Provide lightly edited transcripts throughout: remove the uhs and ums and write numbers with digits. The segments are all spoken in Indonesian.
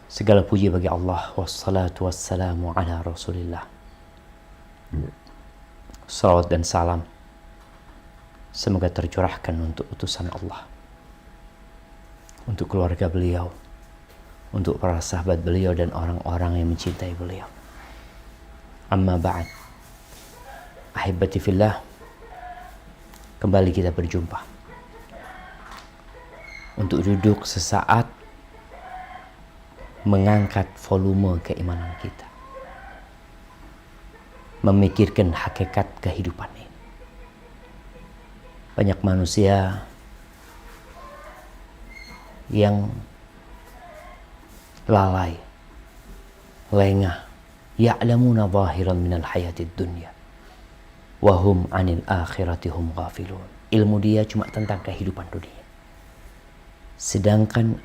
Segala puji bagi Allah, wassalatu wassalamu ala Rasulillah. Salawat dan salam semoga tercurahkan untuk utusan Allah, untuk keluarga beliau, untuk para sahabat beliau dan orang-orang yang mencintai beliau. Amma ba'd. Ahibati fillah, kembali kita berjumpa untuk duduk sesaat mengangkat volume keimanan kita, memikirkan hakikat kehidupan ini. Banyak manusia yang lalai, lengah, ya'lamuna zahiran minal hayatid dunya wa hum 'anil akhirati hum ghafilun. Ilmu dia cuma tentang kehidupan dunia, sedangkan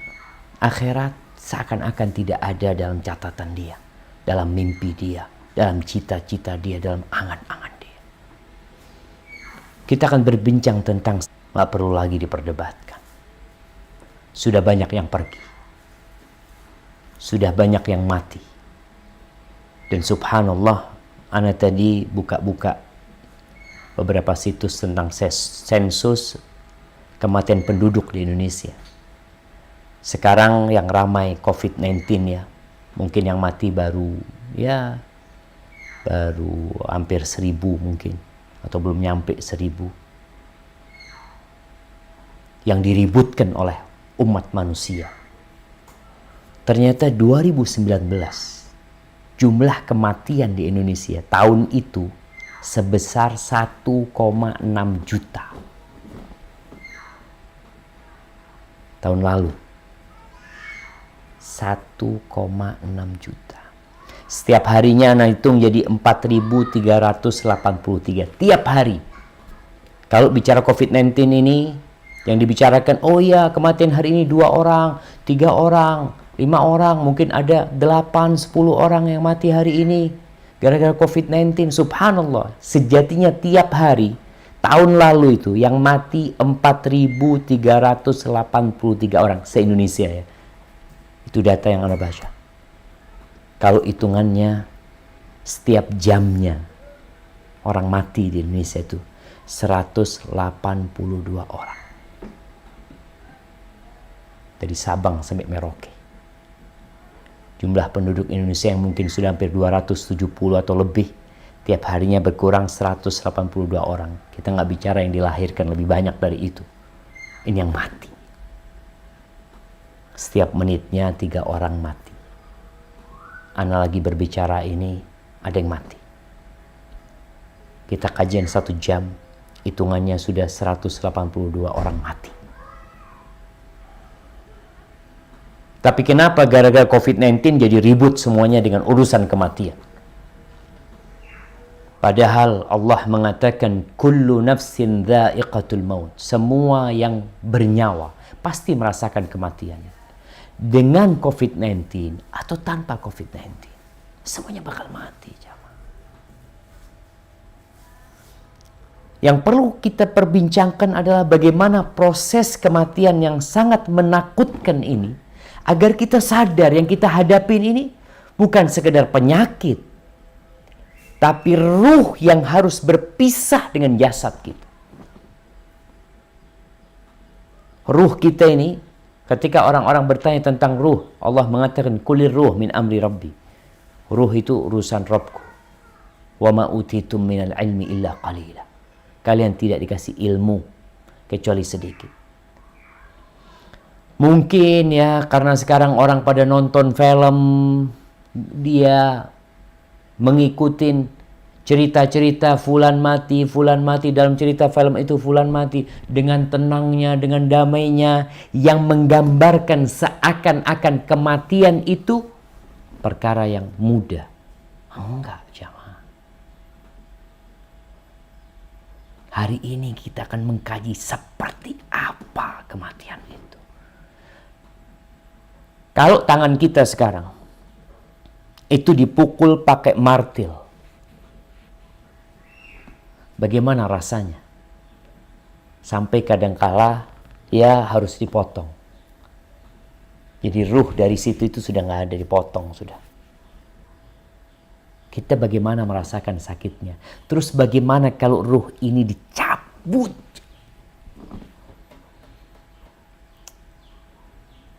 akhirat seakan-akan tidak ada dalam catatan dia, dalam mimpi dia, dalam cita-cita dia, dalam angan-angan dia. Kita akan berbincang tentang, gak perlu lagi diperdebatkan. Sudah banyak yang pergi, sudah banyak yang mati. Dan subhanallah, ana tadi buka-buka beberapa situs tentang sensus kematian penduduk di Indonesia. Sekarang yang ramai COVID-19 ya, mungkin yang mati baru hampir 1.000 mungkin, atau belum nyampe 1.000 yang diributkan oleh umat manusia. Ternyata 2019 jumlah kematian di Indonesia tahun itu sebesar 1,6 juta. Tahun lalu 1,6 juta. Setiap harinya anak hitung jadi 4.383 tiap hari. Kalau bicara COVID-19 ini yang dibicarakan, oh ya kematian hari ini 2 orang, 3 orang, 5 orang, mungkin ada 8, 10 orang yang mati hari ini gara-gara COVID-19. Subhanallah, sejatinya tiap hari tahun lalu itu yang mati 4.383 orang se-Indonesia ya. Itu data yang Anda baca. Kalau hitungannya setiap jamnya orang mati di Indonesia itu 182 orang. Dari Sabang sampai Merauke. Jumlah penduduk Indonesia yang mungkin sudah hampir 270 atau lebih, tiap harinya berkurang 182 orang. Kita nggak bicara yang dilahirkan, lebih banyak dari itu. Ini yang mati. Setiap menitnya 3 orang mati. Ana lagi berbicara ini, ada yang mati. Kita kajian 1 jam, hitungannya sudah 182 orang mati. Tapi kenapa gara-gara COVID-19 jadi ribut semuanya dengan urusan kematian? Padahal Allah mengatakan kullu nafsin dha'iqatul maut. Semua yang bernyawa pasti merasakan kematiannya. Dengan COVID-19 atau tanpa COVID-19, semuanya bakal mati. Yang perlu kita perbincangkan adalah bagaimana proses kematian yang sangat menakutkan ini, agar kita sadar yang kita hadapin ini bukan sekedar penyakit, tapi ruh yang harus berpisah dengan jasad kita. Ruh kita ini, ketika orang-orang bertanya tentang ruh, Allah mengatakan kulir ruh min amri rabbi. Ruh itu urusan Rabbku. Wa ma utitum minal ilmi illa qalila. Kalian tidak dikasih ilmu kecuali sedikit. Mungkin ya karena sekarang orang pada nonton film, dia mengikutin cerita-cerita fulan mati, dalam cerita film itu fulan mati dengan tenangnya, dengan damainya, yang menggambarkan seakan-akan kematian itu perkara yang mudah. Enggak, jamaah. Hari ini kita akan mengkaji seperti apa kematian itu. Kalau tangan kita sekarang itu dipukul pakai martil, bagaimana rasanya? Sampai kadangkala ya harus dipotong. Jadi ruh dari situ itu sudah nggak ada, dipotong sudah. Kita bagaimana merasakan sakitnya? Terus bagaimana kalau ruh ini dicabut?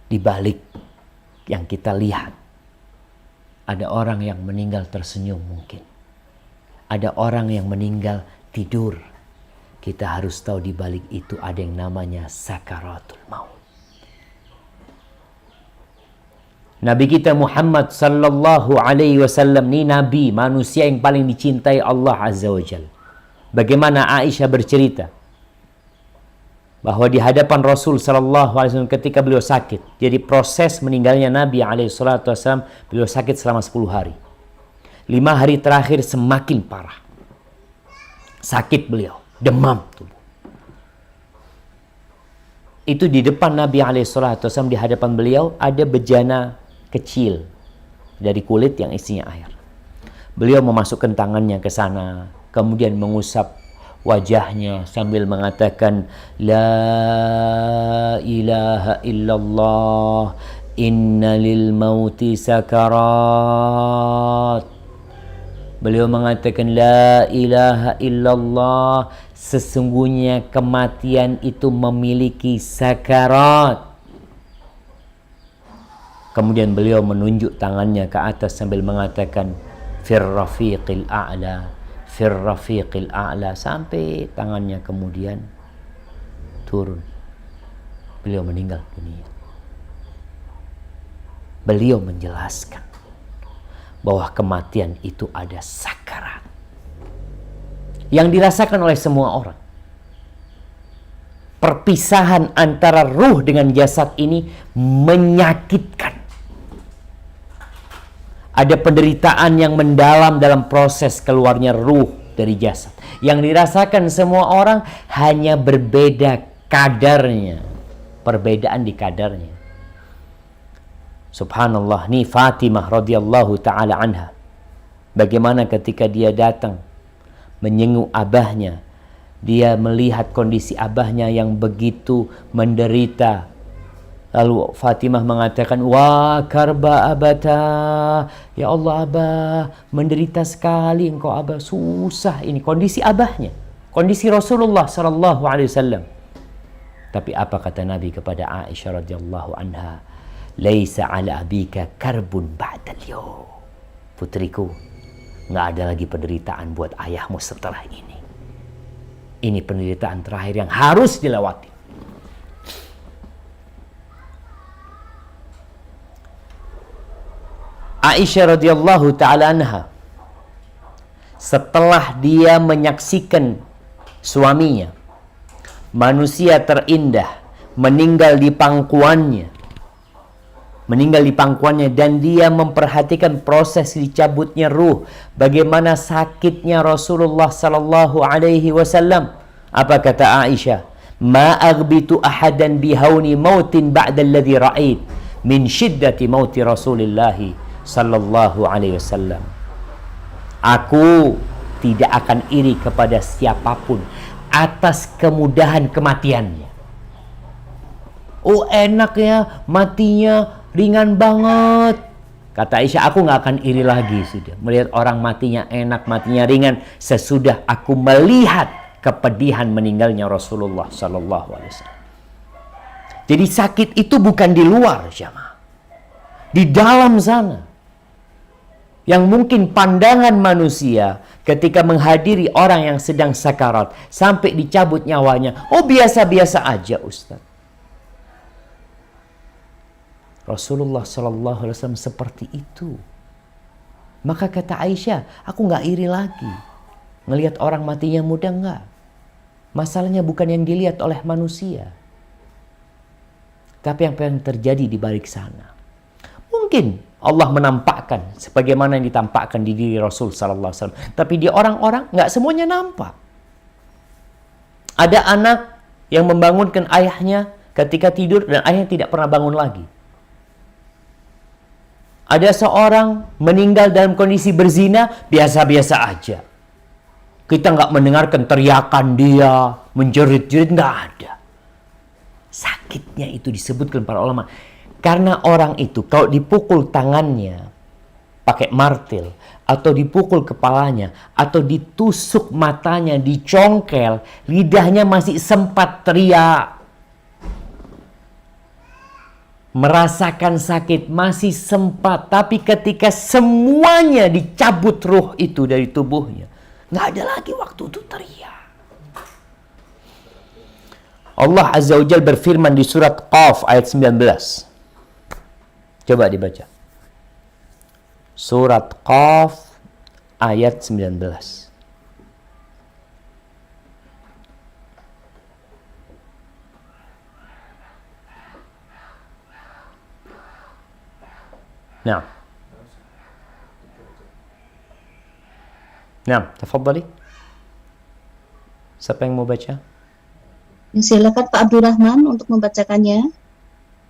Di balik yang kita lihat, ada orang yang meninggal tersenyum mungkin. Ada orang yang meninggal tidur. Kita harus tahu di balik itu ada yang namanya sakaratul maut. Nabi kita Muhammad sallallahu alaihi wasallam ini nabi, manusia yang paling dicintai Allah Azza wa Jalla. Bagaimana Aisyah bercerita bahwa di hadapan Rasul sallallahu alaihi wasallam ketika beliau sakit. Jadi proses meninggalnya Nabi alaihi salatu wasallam, beliau sakit selama 10 hari. 5 hari terakhir semakin parah. Sakit beliau, demam tubuh. Itu di depan Nabi alaihi salatu wasallam, di hadapan beliau ada bejana kecil dari kulit yang isinya air. Beliau memasukkan tangannya ke sana, kemudian mengusap wajahnya sambil mengatakan la ilaha illallah inna lil mauti sakarat. Beliau mengatakan la ilaha illallah, sesungguhnya kematian itu memiliki sakarat. Kemudian beliau menunjuk tangannya ke atas sambil mengatakan fir rafiqil a'la, fir rafiqil a'la, sampai tangannya kemudian turun. Beliau meninggal dunia. Beliau menjelaskan bahwa kematian itu ada sakarat yang dirasakan oleh semua orang. Perpisahan antara ruh dengan jasad ini menyakitkan. Ada penderitaan yang mendalam dalam proses keluarnya ruh dari jasad. Yang dirasakan semua orang hanya berbeda kadarnya. Perbedaan di kadarnya. Subhanallah, nih Fatimah radhiyallahu ta'ala anha. Bagaimana ketika dia datang menyenguk abahnya. Dia melihat kondisi abahnya yang begitu menderita. Lalu Fatimah mengatakan, wah karba abata, ya Allah abah, menderita sekali engkau abah, susah ini. Kondisi abahnya, kondisi Rasulullah sallallahu alaihi wasallam. Tapi apa kata Nabi kepada Aisyah radhiyallahu anha? Laisa ala abika karbun ba'dal yawm. Putriku, nggak ada lagi penderitaan buat ayahmu setelah ini. Ini penderitaan terakhir yang harus dilewati. Aisyah radhiyallahu ta'ala anha, setelah dia menyaksikan suaminya, manusia terindah, meninggal di pangkuannya, dan dia memperhatikan proses dicabutnya ruh, bagaimana sakitnya Rasulullah sallallahu alaihi wasallam. Apa kata Aisyah? Ma aghbitu ahadan bihauni mautin ba'da alladhi ra'ait min shiddati mauti Rasulillah sallallahu alaihi wasallam. Aku tidak akan iri kepada siapapun atas kemudahan kematiannya. Oh enak ya, matinya ringan banget. Kata Aisyah, aku gak akan iri lagi sudah melihat orang matinya enak, matinya ringan, sesudah aku melihat kepedihan meninggalnya Rasulullah sallallahu alaihi wasallam. Jadi sakit itu bukan di luar, jamaah, di dalam sana. Yang mungkin pandangan manusia ketika menghadiri orang yang sedang sakarat sampai dicabut nyawanya, oh biasa-biasa aja Ustaz. Rasulullah sallallahu alaihi wasallam seperti itu. Maka kata Aisyah, aku nggak iri lagi ngelihat orang matinya muda, nggak. Masalahnya bukan yang dilihat oleh manusia, tapi apa yang terjadi di balik sana. Mungkin Allah menampakkan sebagaimana yang ditampakkan di diri Rasul sallallahu alaihi wasallam, tapi di orang-orang nggak semuanya nampak. Ada anak yang membangunkan ayahnya ketika tidur dan ayahnya tidak pernah bangun lagi. Ada seorang meninggal dalam kondisi berzina, biasa-biasa aja. Kita nggak mendengarkan teriakan dia, menjerit-jerit, nggak ada. Sakitnya itu disebutkan para ulama. Karena orang itu kalau dipukul tangannya pakai martil, atau dipukul kepalanya, atau ditusuk matanya, dicongkel, lidahnya masih sempat teriak. Merasakan sakit masih sempat, tapi ketika semuanya dicabut ruh itu dari tubuhnya, nggak ada lagi waktu untuk teriak. Allah Azza wa Jalla berfirman di surat Qaf ayat 19. Coba dibaca. Surat Qaf ayat 19. Nah. Nah, tafadhali. Siapa yang mau baca? Silakan Pak Abdurrahman untuk membacakannya.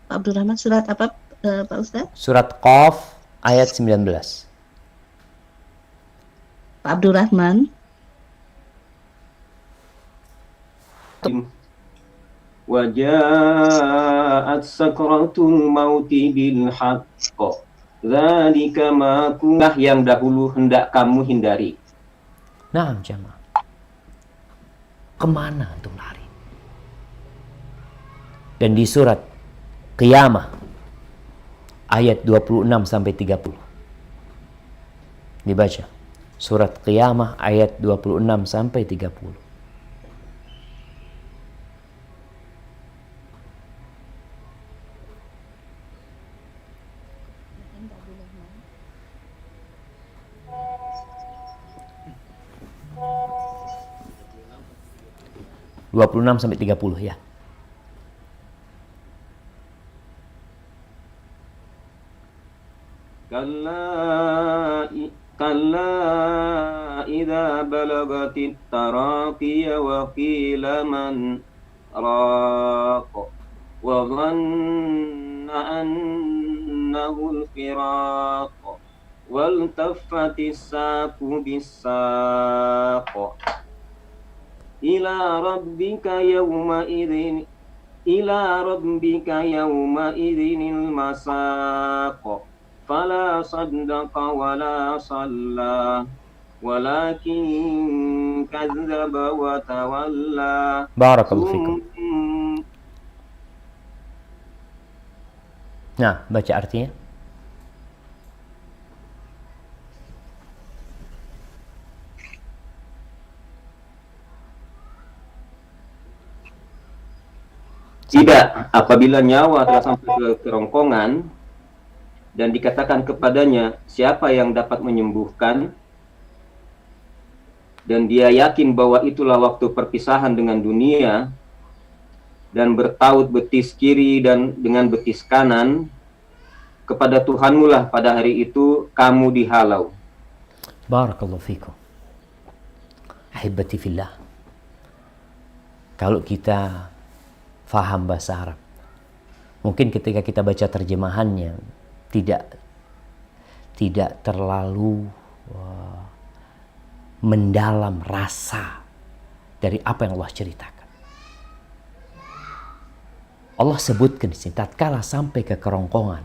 Pak Abdurrahman, surat apa Pak Ustaz? Surat Qaf ayat 19. Pak Abdurrahman. Waja'at sakratul mauti bil haqq. Dzalika ma kunna yang dahulu hendak kamu hindari. Nah, jemaah. Kemana untuk lari? Dan di surat Qiyamah ayat 26 sampai 30. Dibaca. Surat Qiyamah ayat 26 sampai 30. Dua puluh enam sampai 30 ya. Kalla idza balagatit taraqiya wa qila man raq wa dhanna annahu al-firaq wal taffatis saqu bis-saq ila rabbika yawma idzinil masaq fala saddaqa wala salla walakin kadzdzaba wa tawalla. Barakallahu fikum. Nah, baca artinya. Tidak, apabila nyawa telah sampai ke kerongkongan dan dikatakan kepadanya siapa yang dapat menyembuhkan, dan dia yakin bahwa itulah waktu perpisahan dengan dunia, dan bertaut betis kiri dan dengan betis kanan, kepada Tuhanmu lah pada hari itu kamu dihalau. Barakallahu fikum. Ahibati fillah. Kalau kita faham bahasa Arab, mungkin ketika kita baca terjemahannya tidak terlalu mendalam rasa dari apa yang Allah ceritakan. Allah sebutkan di sini, tatkala sampai ke kerongkongan,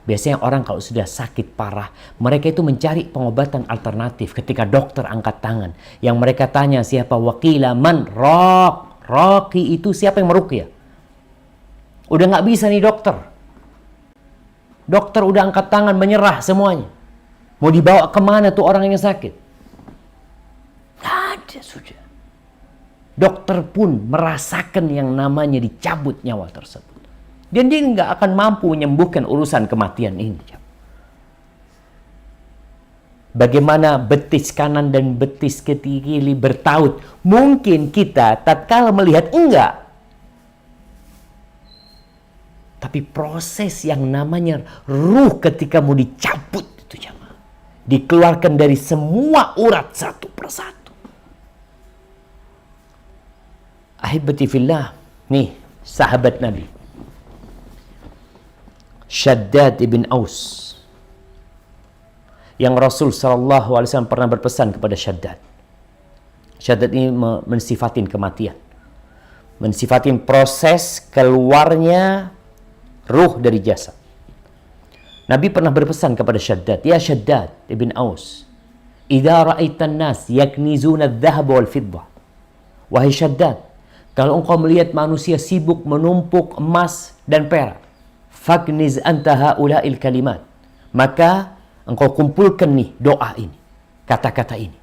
biasanya orang kalau sudah sakit parah, mereka itu mencari pengobatan alternatif. Ketika dokter angkat tangan, yang mereka tanya siapa? Waqila man raq. Raqi itu siapa yang meruqyah? Udah nggak bisa nih dokter. Dokter udah angkat tangan, menyerah semuanya. Mau dibawa kemana tuh orang yang sakit? Nggak ada sudah. Dokter pun merasakan yang namanya dicabut nyawa tersebut. Dan dia nggak akan mampu menyembuhkan urusan kematian ini. Bagaimana betis kanan dan betis kiri bertaut. Mungkin kita tatkala melihat enggak. Tapi proses yang namanya ruh ketika mau dicabut itu jemaah, dikeluarkan dari semua urat satu persatu. Ahibati fillah, nih sahabat Nabi Shaddad ibn Aus, yang Rasul SAW pernah berpesan kepada Shaddad. Shaddad ini mensifatin kematian, mensifatin proses keluarnya ruh dari jasad. Nabi pernah berpesan kepada Shaddad, "Ya Shaddad ibn Aus, idza ra'aitan nas yaknizuna adh-dhahab wal fiddah." Wahai Shaddad, kalau engkau melihat manusia sibuk menumpuk emas dan perak, fakniz anta haula'il kalimat. Maka engkau kumpulkan nih doa ini, kata-kata ini.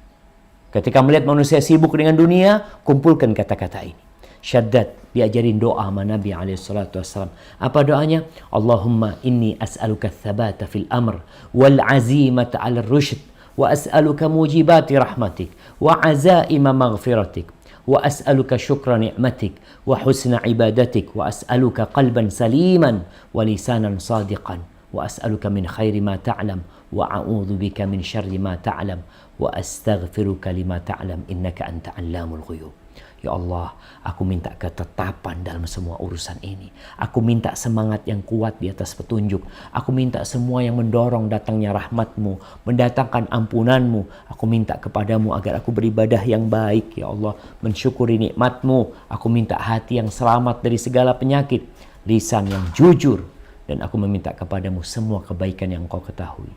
Ketika melihat manusia sibuk dengan dunia, kumpulkan kata-kata ini. Shaddad diajarin doa sama Nabi SAW. Apa doanya? Allahumma inni as'aluka thabata fil amr wal azimata ala rushd wa as'aluka mujibati rahmatik wa azaima maghfiratik wa as'aluka syukra ni'matik wa husna ibadatik wa as'aluka qalban saliman wa lisanan sadiqan wa as'aluka min khairi ma ta'lam wa a'udzu bika min syarri ma ta'lam wa astaghfiruka lima ta'lam innaka anta 'allamul ghuyub. Ya Allah, aku minta ketetapan dalam semua urusan ini. Aku minta semangat yang kuat di atas petunjuk. Aku minta semua yang mendorong datangnya rahmat-Mu, mendatangkan ampunan-Mu. Aku minta kepadamu agar aku beribadah yang baik, ya Allah, mensyukuri nikmat-Mu. Aku minta hati yang selamat dari segala penyakit, lisan yang jujur, dan aku meminta kepadamu semua kebaikan yang Engkau ketahui.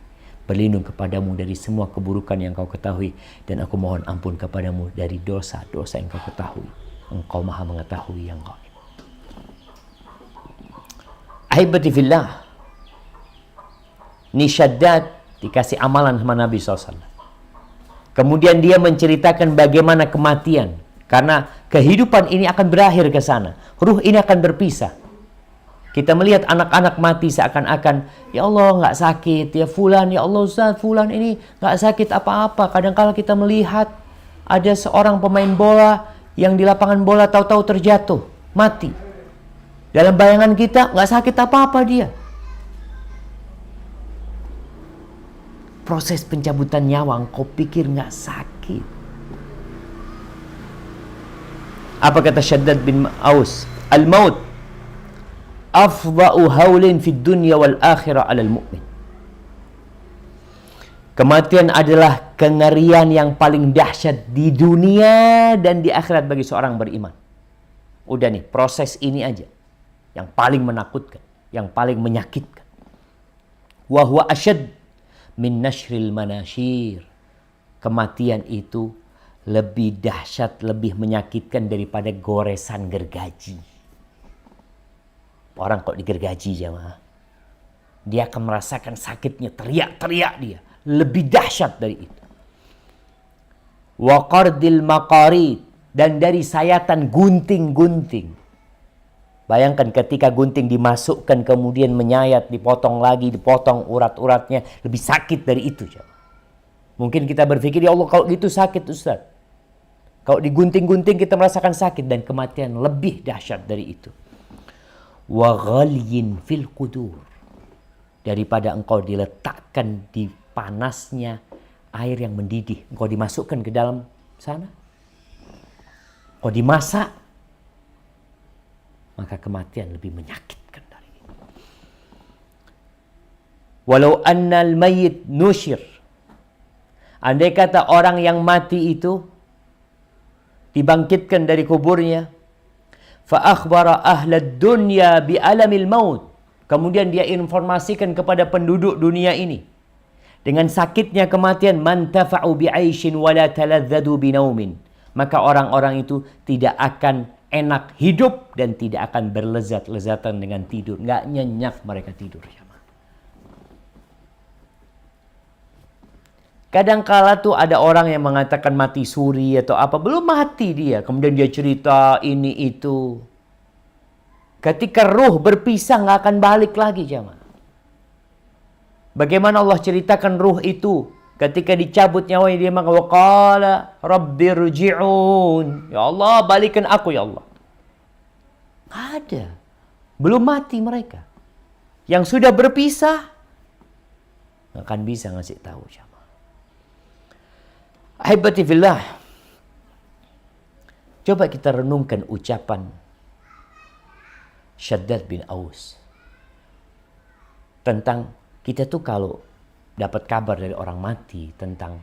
Berlindung kepadamu dari semua keburukan yang Kau ketahui, dan aku mohon ampun kepadamu dari dosa-dosa yang Kau ketahui. Engkau maha mengetahui yang gaib. Ahibati fillah, ini Shaddad dikasih amalan sama Nabi SAW. Kemudian dia menceritakan bagaimana kematian, karena kehidupan ini akan berakhir ke sana. Ruh ini akan berpisah. Kita melihat anak-anak mati seakan-akan, ya Allah nggak sakit, ya Fulan, ya Allah Ustaz, Fulan ini nggak sakit apa-apa. Kadang-kala kita melihat ada seorang pemain bola yang di lapangan bola tahu-tahu terjatuh, mati. Dalam bayangan kita nggak sakit apa-apa dia. Proses pencabutan nyawa, engkau pikir nggak sakit. Apa kata Shaddad bin Aus? Al-maut afdha'u haulin fid dunya wal akhirah 'alal mu'min. Kematian adalah kengerian yang paling dahsyat di dunia dan di akhirat bagi seorang beriman. Udah nih, proses ini aja yang paling menakutkan, yang paling menyakitkan. Wa huwa asyad min nashril manashir. Kematian itu lebih dahsyat, lebih menyakitkan daripada goresan gergaji. Orang kok digergaji jamaah, dia akan merasakan sakitnya, teriak-teriak dia. Lebih dahsyat dari itu. Wa qardil maqarid, dan dari sayatan gunting-gunting. Bayangkan ketika gunting dimasukkan kemudian menyayat, dipotong lagi, dipotong urat-uratnya, lebih sakit dari itu jamaah. Mungkin kita berpikir, ya Allah kalau gitu sakit Ustaz. Kalau digunting-gunting kita merasakan sakit, dan kematian lebih dahsyat dari itu. Wa ghalyin fil qudur, daripada engkau diletakkan di panasnya air yang mendidih, engkau dimasukkan ke dalam sana, engkau dimasak, maka kematian lebih menyakitkan dari itu. Walau annal mayyit nusyir, andai kata orang yang mati itu dibangkitkan dari kuburnya, fa akhbara ahlad dunya bi alamil maut, kemudian dia informasikan kepada penduduk dunia ini dengan sakitnya kematian, man tafa'u bi 'aishin wa la taladzadu bi naumin, maka orang-orang itu tidak akan enak hidup dan tidak akan berlezat-lezatan dengan tidur, enggak nyenyak mereka tidur. Kadang-kala tuh ada orang yang mengatakan mati suri atau apa, belum mati dia, kemudian dia cerita ini itu. Ketika ruh berpisah nggak akan balik lagi jamaah. Bagaimana Allah ceritakan ruh itu ketika dicabut nyawanya, dia mengatakan waqala rabbirji'un, ya Allah balikan aku ya Allah. Nggak ada, belum mati mereka. Yang sudah berpisah nggak akan bisa ngasih tahu jamaah. Ahibati fillah, coba kita renungkan ucapan Shaddad bin Aus tentang kita tuh kalau dapat kabar dari orang mati tentang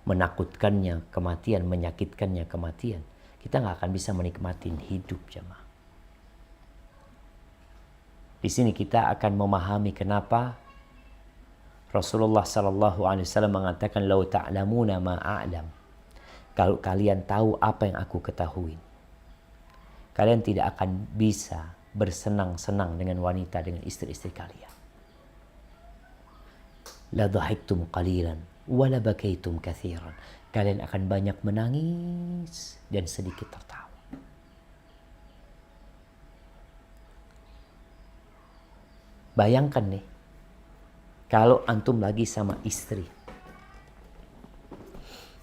menakutkannya kematian, menyakitkannya kematian, kita nggak akan bisa menikmati hidup jemaah. Di sini kita akan memahami kenapa Rasulullah sallallahu alaihi wasallam mengatakan, "Lau ta'lamuna ma a'lam." Kalau kalian tahu apa yang aku ketahui, kalian tidak akan bisa bersenang-senang dengan wanita, dengan istri-istri kalian. La dhahiktum qalilan wa la bakaitum katsiran. Kalian akan banyak menangis dan sedikit tertawa. Bayangkan nih, kalau antum lagi sama istri,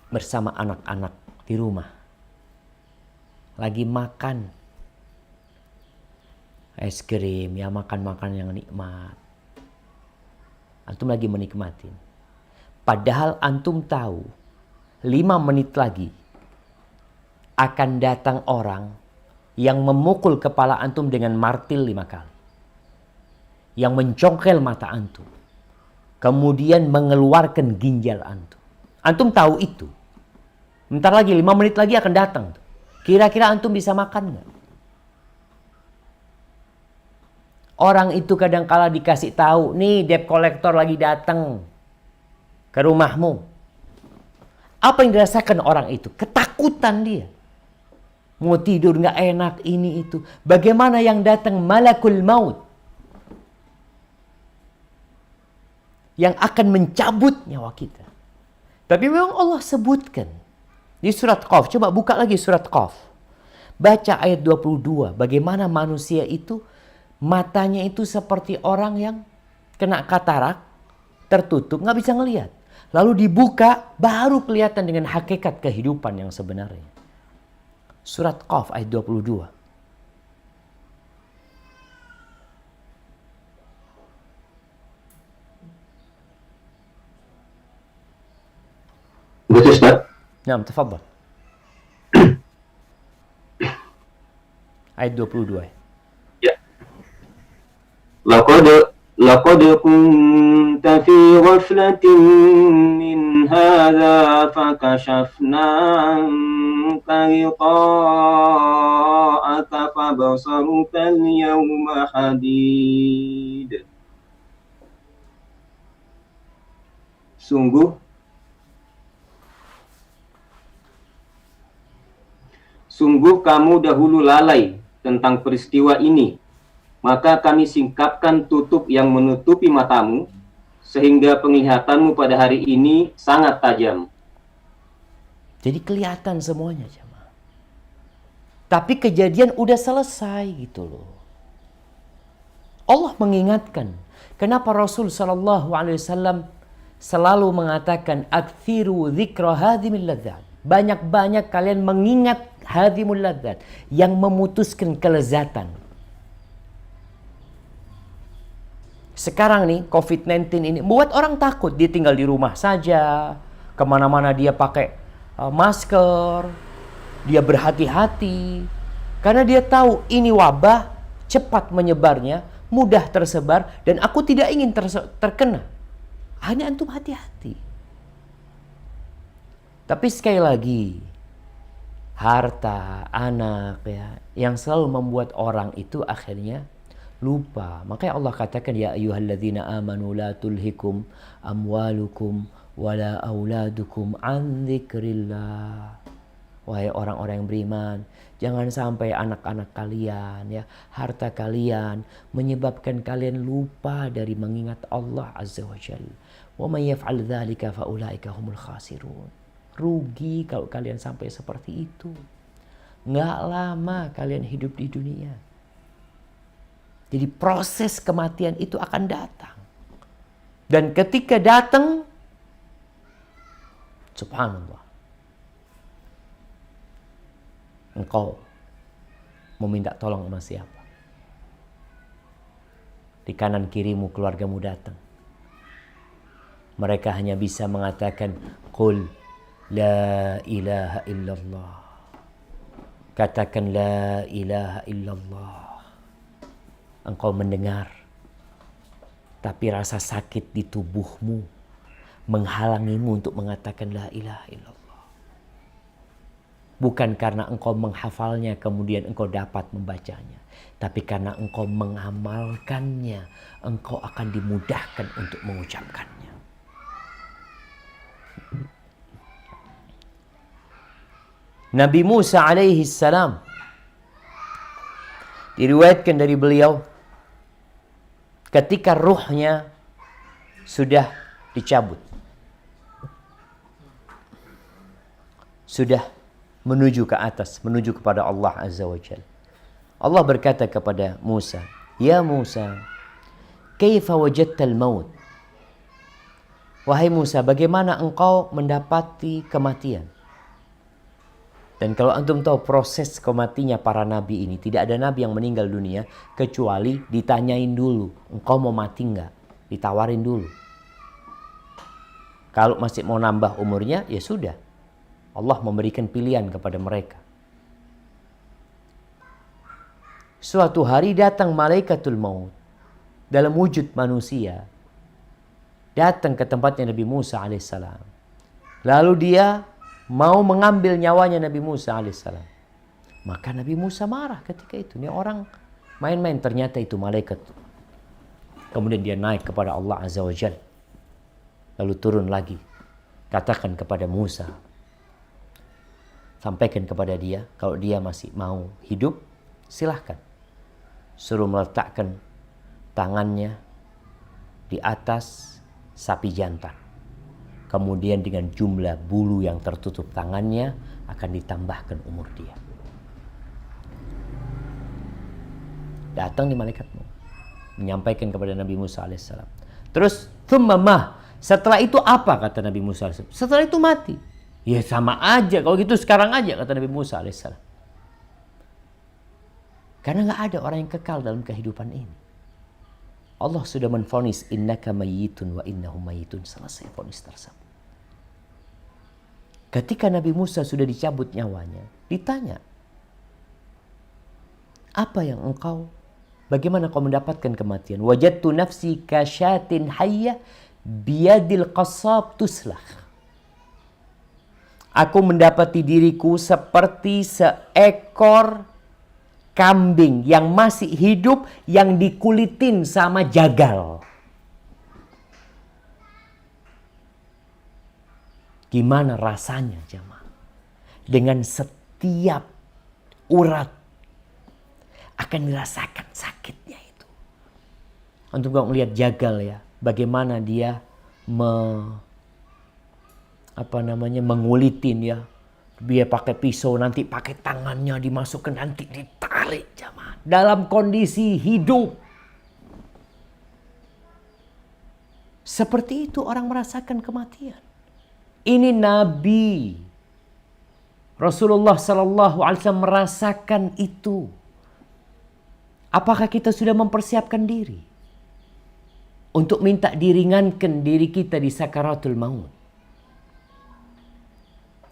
bersama anak-anak di rumah, lagi makan es krim, ya makan-makan yang nikmat. Antum lagi menikmatin. Padahal antum tahu 5 menit lagi akan datang orang yang memukul kepala antum dengan martil 5 kali. Yang mencongkel mata antum. Kemudian mengeluarkan ginjal antum. Antum tahu itu. Bentar lagi, 5 menit lagi akan datang. Kira-kira antum bisa makan nggak? Orang itu kadang-kala dikasih tahu, nih debt collector lagi datang ke rumahmu. Apa yang dirasakan orang itu? Ketakutan dia. Mau tidur nggak enak, ini itu. Bagaimana yang datang malakul maut, yang akan mencabut nyawa kita. Tapi memang Allah sebutkan di surat Qaf. Coba buka lagi surat Qaf. Baca ayat 22. Bagaimana manusia itu matanya itu seperti orang yang kena katarak, tertutup, nggak bisa ngelihat. Lalu dibuka, baru kelihatan dengan hakikat kehidupan yang sebenarnya. Surat Qaf ayat 22. Betul, Ustaz? Nah, tafadhal. Ayat 22. Ya. Laqad kunta fi ghaflatin min hadha fakashafna anka ghita'aka fabasaruka al-yawma hadid. Sungguh kamu dahulu lalai tentang peristiwa ini, maka kami singkapkan tutup yang menutupi matamu, sehingga penglihatanmu pada hari ini sangat tajam. Jadi kelihatan semuanya, jemaah. Tapi kejadian udah selesai gitu loh. Allah mengingatkan. Kenapa Rasul sallallahu alaihi wasallam selalu mengatakan aktsiru dzikra hadhimil ladzat. Banyak-banyak kalian mengingat hadhimul ladzat, yang memutuskan kelezatan. Sekarang nih COVID-19 ini buat orang takut. Dia tinggal di rumah saja, kemana-mana dia pakai masker, dia berhati-hati, karena dia tahu ini wabah cepat menyebarnya, mudah tersebar, dan aku tidak ingin terkena. Hanya antum hati-hati. Tapi sekali lagi, harta, anak, ya, yang selalu membuat orang itu akhirnya lupa. Makanya Allah katakan, ya ayyuhalladzina amanu la tulhikum amwalukum wala auladukum an dzikrillah. Wahai orang-orang yang beriman, jangan sampai anak-anak kalian, ya, harta kalian menyebabkan kalian lupa dari mengingat Allah Azza wa Jalla. Wa may yaf'al dzalika fa ulaika humul khasirun. Rugi kalau kalian sampai seperti itu. Nggak lama kalian hidup di dunia. Jadi proses kematian itu akan datang. Dan ketika datang, subhanallah, engkau meminta tolong sama siapa? Di kanan kirimu keluargamu datang. Mereka hanya bisa mengatakan, qul la ilaha illallah. Katakan la ilaha illallah. Engkau mendengar, tapi rasa sakit di tubuhmu menghalangimu untuk mengatakan la ilaha illallah. Bukan karena engkau menghafalnya kemudian engkau dapat membacanya, tapi karena engkau mengamalkannya, engkau akan dimudahkan untuk mengucapkannya. Nabi Musa alaihi salam, diriwayatkan dari beliau, ketika ruhnya sudah dicabut, sudah menuju ke atas, menuju kepada Allah Azza wa Jalla, Allah berkata kepada Musa, "Ya Musa, kaifa wajadtal maut?" Wahai Musa, bagaimana engkau mendapati kematian? Dan kalau antum tahu proses kematinya para nabi ini, tidak ada nabi yang meninggal dunia kecuali ditanyain dulu, engkau mau mati enggak? Ditawarin dulu. Kalau masih mau nambah umurnya, ya sudah. Allah memberikan pilihan kepada mereka. Suatu hari datang malaikatul maut dalam wujud manusia, datang ke tempatnya Nabi Musa alaihissalam. Lalu dia mau mengambil nyawanya Nabi Musa alaihissalam. Maka Nabi Musa marah ketika itu. Ini orang main-main, ternyata itu malaikat. Kemudian dia naik kepada Allah Azza wa Jalla. Lalu turun lagi. Katakan kepada Musa, sampaikan kepada dia, kalau dia masih mau hidup, silahkan. Suruh meletakkan tangannya di atas sapi jantan. Kemudian dengan jumlah bulu yang tertutup tangannya akan ditambahkan umur dia. Datang di malaikatmu, menyampaikan kepada Nabi Musa alaihissalam. Terus, "Tsumma mah?" Setelah itu apa, kata Nabi Musa alaihissalam? Setelah itu mati. Ya sama aja, kalau gitu sekarang aja, kata Nabi Musa alaihissalam. Karena nggak ada orang yang kekal dalam kehidupan ini. Allah sudah menvonis, innaka mayyitun wa innahum mayyitun. Selesai vonis tersebut. Ketika Nabi Musa sudah dicabut nyawanya, ditanya, apa yang bagaimana kau mendapatkan kematian? Wajadtu nafsi kasyatin hayya biyadil qassab tuslah. Aku mendapati diriku seperti seekor kambing yang masih hidup, yang dikulitin sama jagal. Gimana rasanya jemaah? Dengan setiap urat akan dirasakan sakitnya itu. Untuk kalau melihat jagal ya, bagaimana dia mengulitin ya. Dia pakai pisau, nanti pakai tangannya dimasukkan, nanti ditarik jemaah. Dalam kondisi hidup. Seperti itu orang merasakan kematian. Ini Nabi Rasulullah SAW merasakan itu. Apakah kita sudah mempersiapkan diri untuk minta diringankan diri kita di sakaratul maut?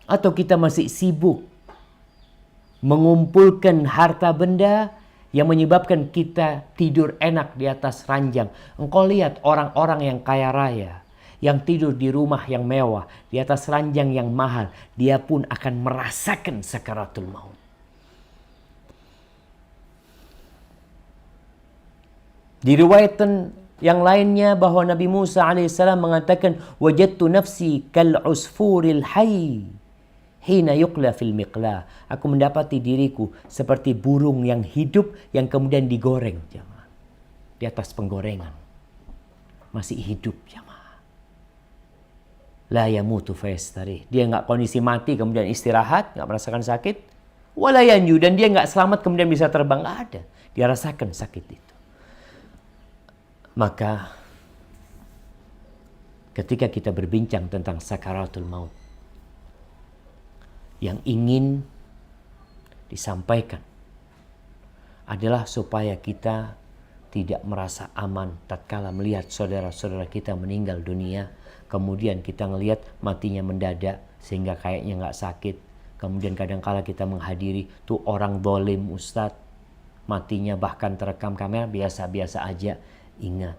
Atau kita masih sibuk mengumpulkan harta benda yang menyebabkan kita tidur enak di atas ranjang. Engkau lihat orang-orang yang kaya raya, yang tidur di rumah yang mewah, di atas ranjang yang mahal, dia pun akan merasakan sakaratul maut. Diriwayatkan yang lainnya bahwa Nabi Musa alaihissalam mengatakan, wajadtu nafsi kal usfuril hayy hina yuqla fil miqla. Aku mendapati diriku seperti burung yang hidup yang kemudian digoreng jemaah. Di atas penggorengan. Masih hidup jemaah. La yamutu fayastarih. Dia enggak kondisi mati kemudian istirahat, enggak merasakan sakit. Wala yanju, dan dia enggak selamat kemudian bisa terbang, enggak ada. Dia rasakan sakit itu. Maka ketika kita berbincang tentang sakaratul maut, yang ingin disampaikan adalah supaya kita tidak merasa aman tatkala melihat saudara-saudara kita meninggal dunia, kemudian kita ngelihat matinya mendadak sehingga kayaknya nggak sakit, kemudian kadang-kala kita menghadiri tuh orang dolim ustadz, matinya bahkan terekam kamera biasa-biasa aja. Ingat,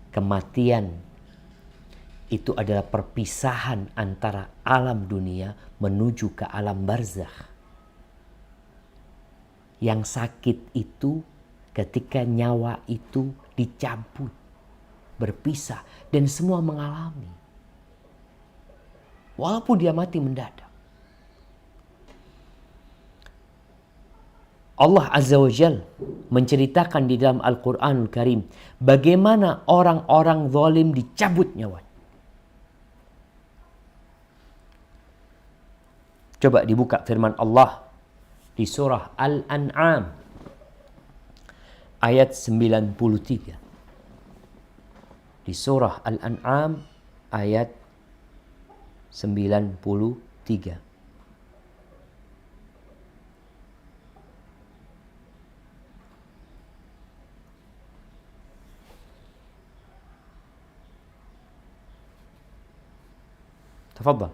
kematian itu adalah perpisahan antara alam dunia menuju ke alam barzakh. Yang sakit itu ketika nyawa itu dicabut, berpisah, dan semua mengalami. Walaupun dia mati mendadak. Allah Azza wa Jal menceritakan di dalam Al-Quranul Karim bagaimana orang-orang zalim dicabut nyawa. Coba dibuka firman Allah di surah Al-An'am ayat 93. Di surah Al-An'am ayat 93. تفضل.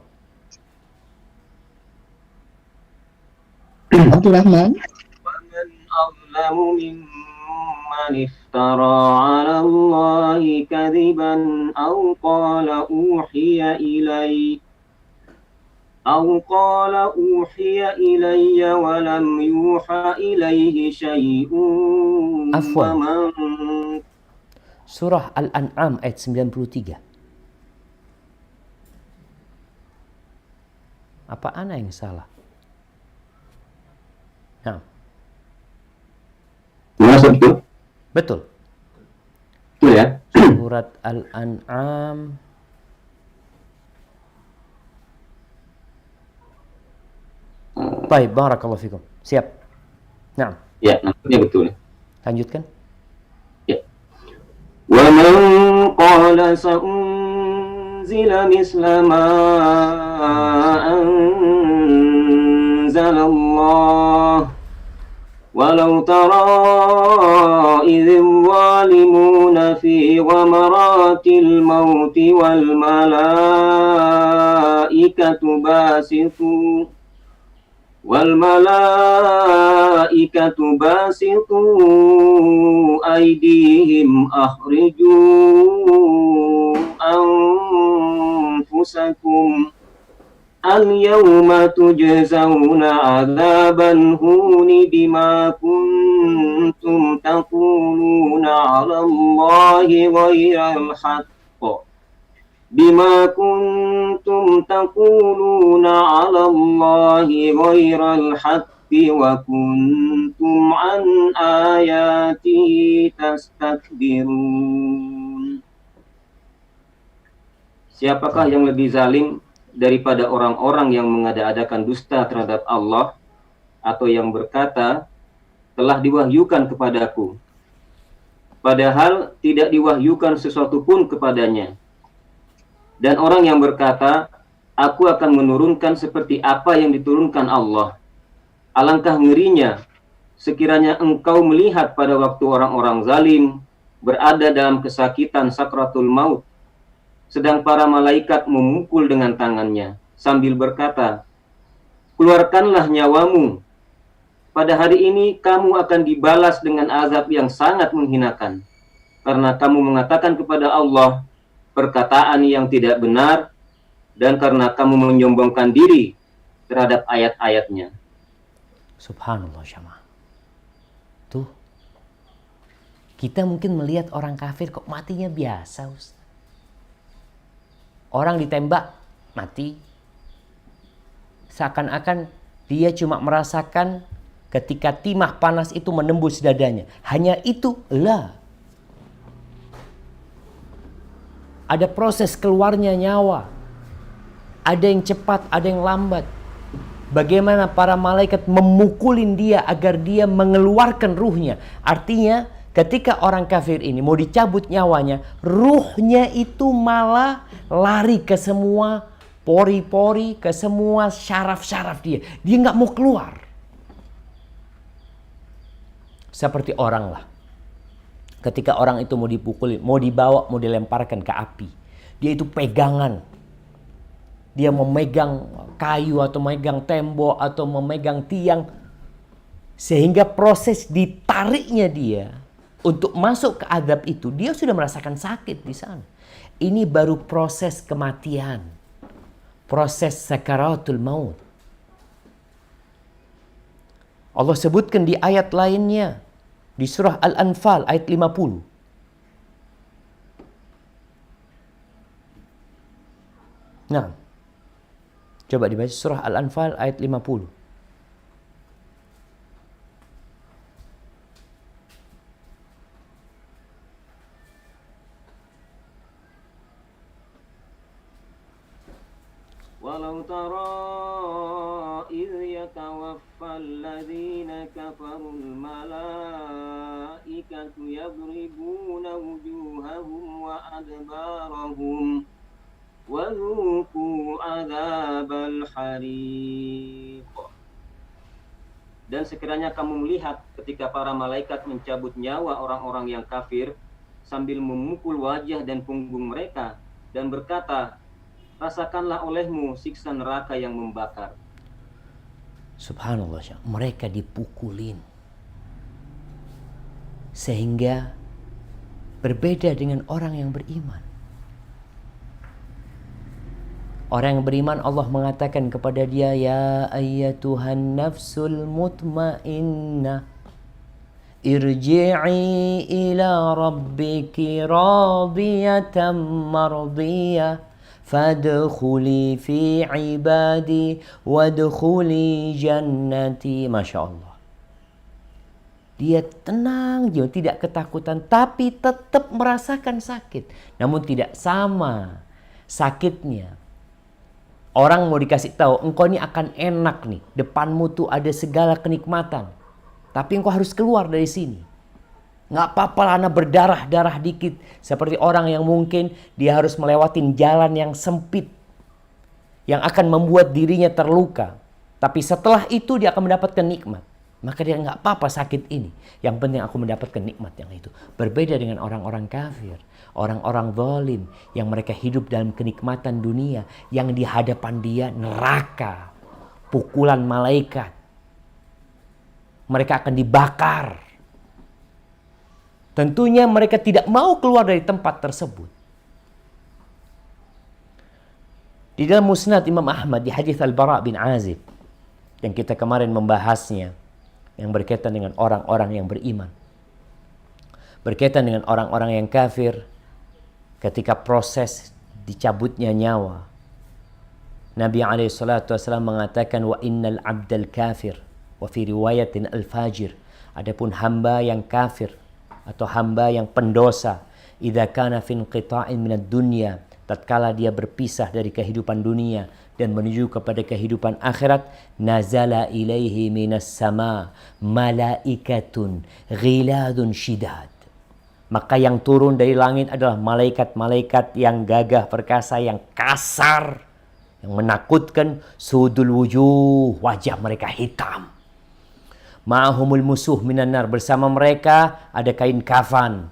Abdurrahman. ومن أظلم ممن افترى على الله كذبا أو قال أوحي إلي ولم يوحى إليه شيء. Afwan. ومن Surah Al-An'am ayat 93. Apa ana yang salah? Nah, Masuk itu? betul. Betul ya? Surat Al-An'am Baik, barakallahu fikum. Siap. Nah, Ya, nampaknya betul. lanjutkan. Ya. ومن قال سأنزل مثل ما أنزل الله ولو ترى إذ الظالمون في غمرات الموت والملائكة باسطوا أيديهم أخرجوا أنفسكم اليوم تجزون عذاب الهون بما كنتم تقولون على الله غير الحق وكنتم عن آياته تستكبرون. Siapakah yang lebih zalim daripada orang-orang yang mengada-adakan dusta terhadap Allah, atau yang berkata, telah diwahyukan kepadaku, padahal tidak diwahyukan sesuatu pun kepadanya. Dan orang yang berkata, aku akan menurunkan seperti apa yang diturunkan Allah. Alangkah ngerinya sekiranya engkau melihat pada waktu orang-orang zalim berada dalam kesakitan sakratul maut, sedang para malaikat memukul dengan tangannya sambil berkata, keluarkanlah nyawamu. Pada hari ini kamu akan dibalas dengan azab yang sangat menghinakan, karena kamu mengatakan kepada Allah perkataan yang tidak benar, dan karena kamu menyombongkan diri terhadap ayat-ayatnya. Subhanallah jamaah. Tuh, kita mungkin melihat orang kafir kok matinya biasa, Ustaz. Orang ditembak, mati. Seakan-akan dia cuma merasakan ketika timah panas itu menembus dadanya. Hanya itu, lah. Ada proses keluarnya nyawa. Ada yang cepat, ada yang lambat. Bagaimana para malaikat memukulin dia agar dia mengeluarkan ruhnya. Artinya ketika orang kafir ini mau dicabut nyawanya, ruhnya itu malah lari ke semua pori-pori, ke semua syaraf-syaraf dia. Dia nggak mau keluar. Seperti orang lah. Ketika orang itu mau dipukul, mau dibawa, mau dilemparkan ke api, dia itu pegangan. Dia memegang kayu atau memegang tembok atau memegang tiang. Sehingga proses ditariknya dia untuk masuk ke azab itu, dia sudah merasakan sakit di sana. Ini baru proses kematian. Proses sakaratul maut. Allah sebutkan di ayat lainnya. Di surah Al-Anfal ayat 50. Nah, coba dibaca surah Al-Anfal ayat 50. walau tara idh yatawaffal ladzina kafarul malaikatu yadribuna wujuhahum wa adbarahum wa dhuqu adzabal hariq. Dan sekiranya kamu melihat ketika para malaikat mencabut nyawa orang-orang yang kafir sambil memukul wajah dan punggung mereka dan berkata, rasakanlah olehmu siksa neraka yang membakar. Subhanallah, mereka dipukulin sehingga berbeda dengan orang yang beriman. Orang yang beriman, Allah mengatakan kepada dia, ya ayyatuhan nafsul mutmainnah irji'i ila rabbiki radiyatan mardiyah fadkhuli fi ibadi wadkhuli jannati. Masya Allah, dia tenang, dia tidak ketakutan, tapi tetap merasakan sakit, namun tidak sama sakitnya. Orang mau dikasih tahu, engkau ini akan enak nih, depanmu tuh ada segala kenikmatan, tapi engkau harus keluar dari sini. Nggak apa-apa lah, anak berdarah-darah dikit. Seperti orang yang mungkin dia harus melewatin jalan yang sempit, yang akan membuat dirinya terluka. Tapi setelah itu dia akan mendapatkan nikmat. Maka dia nggak apa-apa sakit ini. Yang penting aku mendapatkan nikmat yang itu. Berbeda dengan orang-orang kafir, orang-orang zalim yang mereka hidup dalam kenikmatan dunia, yang di hadapan dia neraka, pukulan malaikat. Mereka akan dibakar. Tentunya mereka tidak mau keluar dari tempat tersebut. Di dalam Musnad Imam Ahmad di hadis Al-Bara bin Azib yang kita kemarin membahasnya, yang berkaitan dengan orang-orang yang beriman, berkaitan dengan orang-orang yang kafir, ketika proses dicabutnya nyawa, Nabi SAW mengatakan, wa innal abdal kafir, wa fi riwayatin al-fajir, adapun hamba yang kafir atau hamba yang pendosa, idza kana fi inqita'in minad dunya, tatkala dia berpisah dari kehidupan dunia dan menuju kepada kehidupan akhirat, nazala ilaihi minas sama malaikatun ghiladun syidad. Maka yang turun dari langit adalah malaikat-malaikat yang gagah perkasa, yang kasar, yang menakutkan. Sudul wujuh, wajah mereka hitam. Ma'ahumul musuh minan nar, bersama mereka ada kain kafan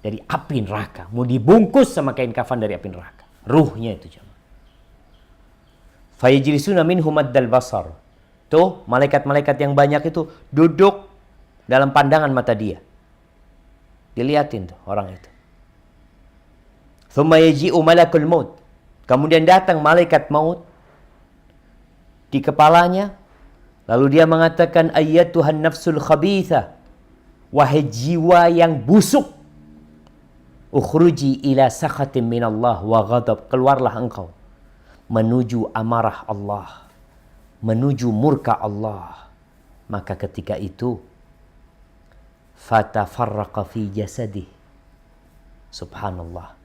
dari api neraka. Mau dibungkus sama kain kafan dari api neraka. Ruhnya itu jemaah. Fayajlisuna minhum maddal basar. Tuh, malaikat-malaikat yang banyak itu duduk dalam pandangan mata dia. Dilihatin tuh orang itu. Thumma yaji'u malakul maut. Kemudian datang malaikat maut di kepalanya. Lalu dia mengatakan, ayyatuhan nafsul khabitha, wahai jiwa yang busuk, ukhruji ila sakhatin minallah wa ghadab, keluarlah engkau menuju amarah Allah, menuju murka Allah. Maka ketika itu fatafarraqa fi jasadih, subhanallah,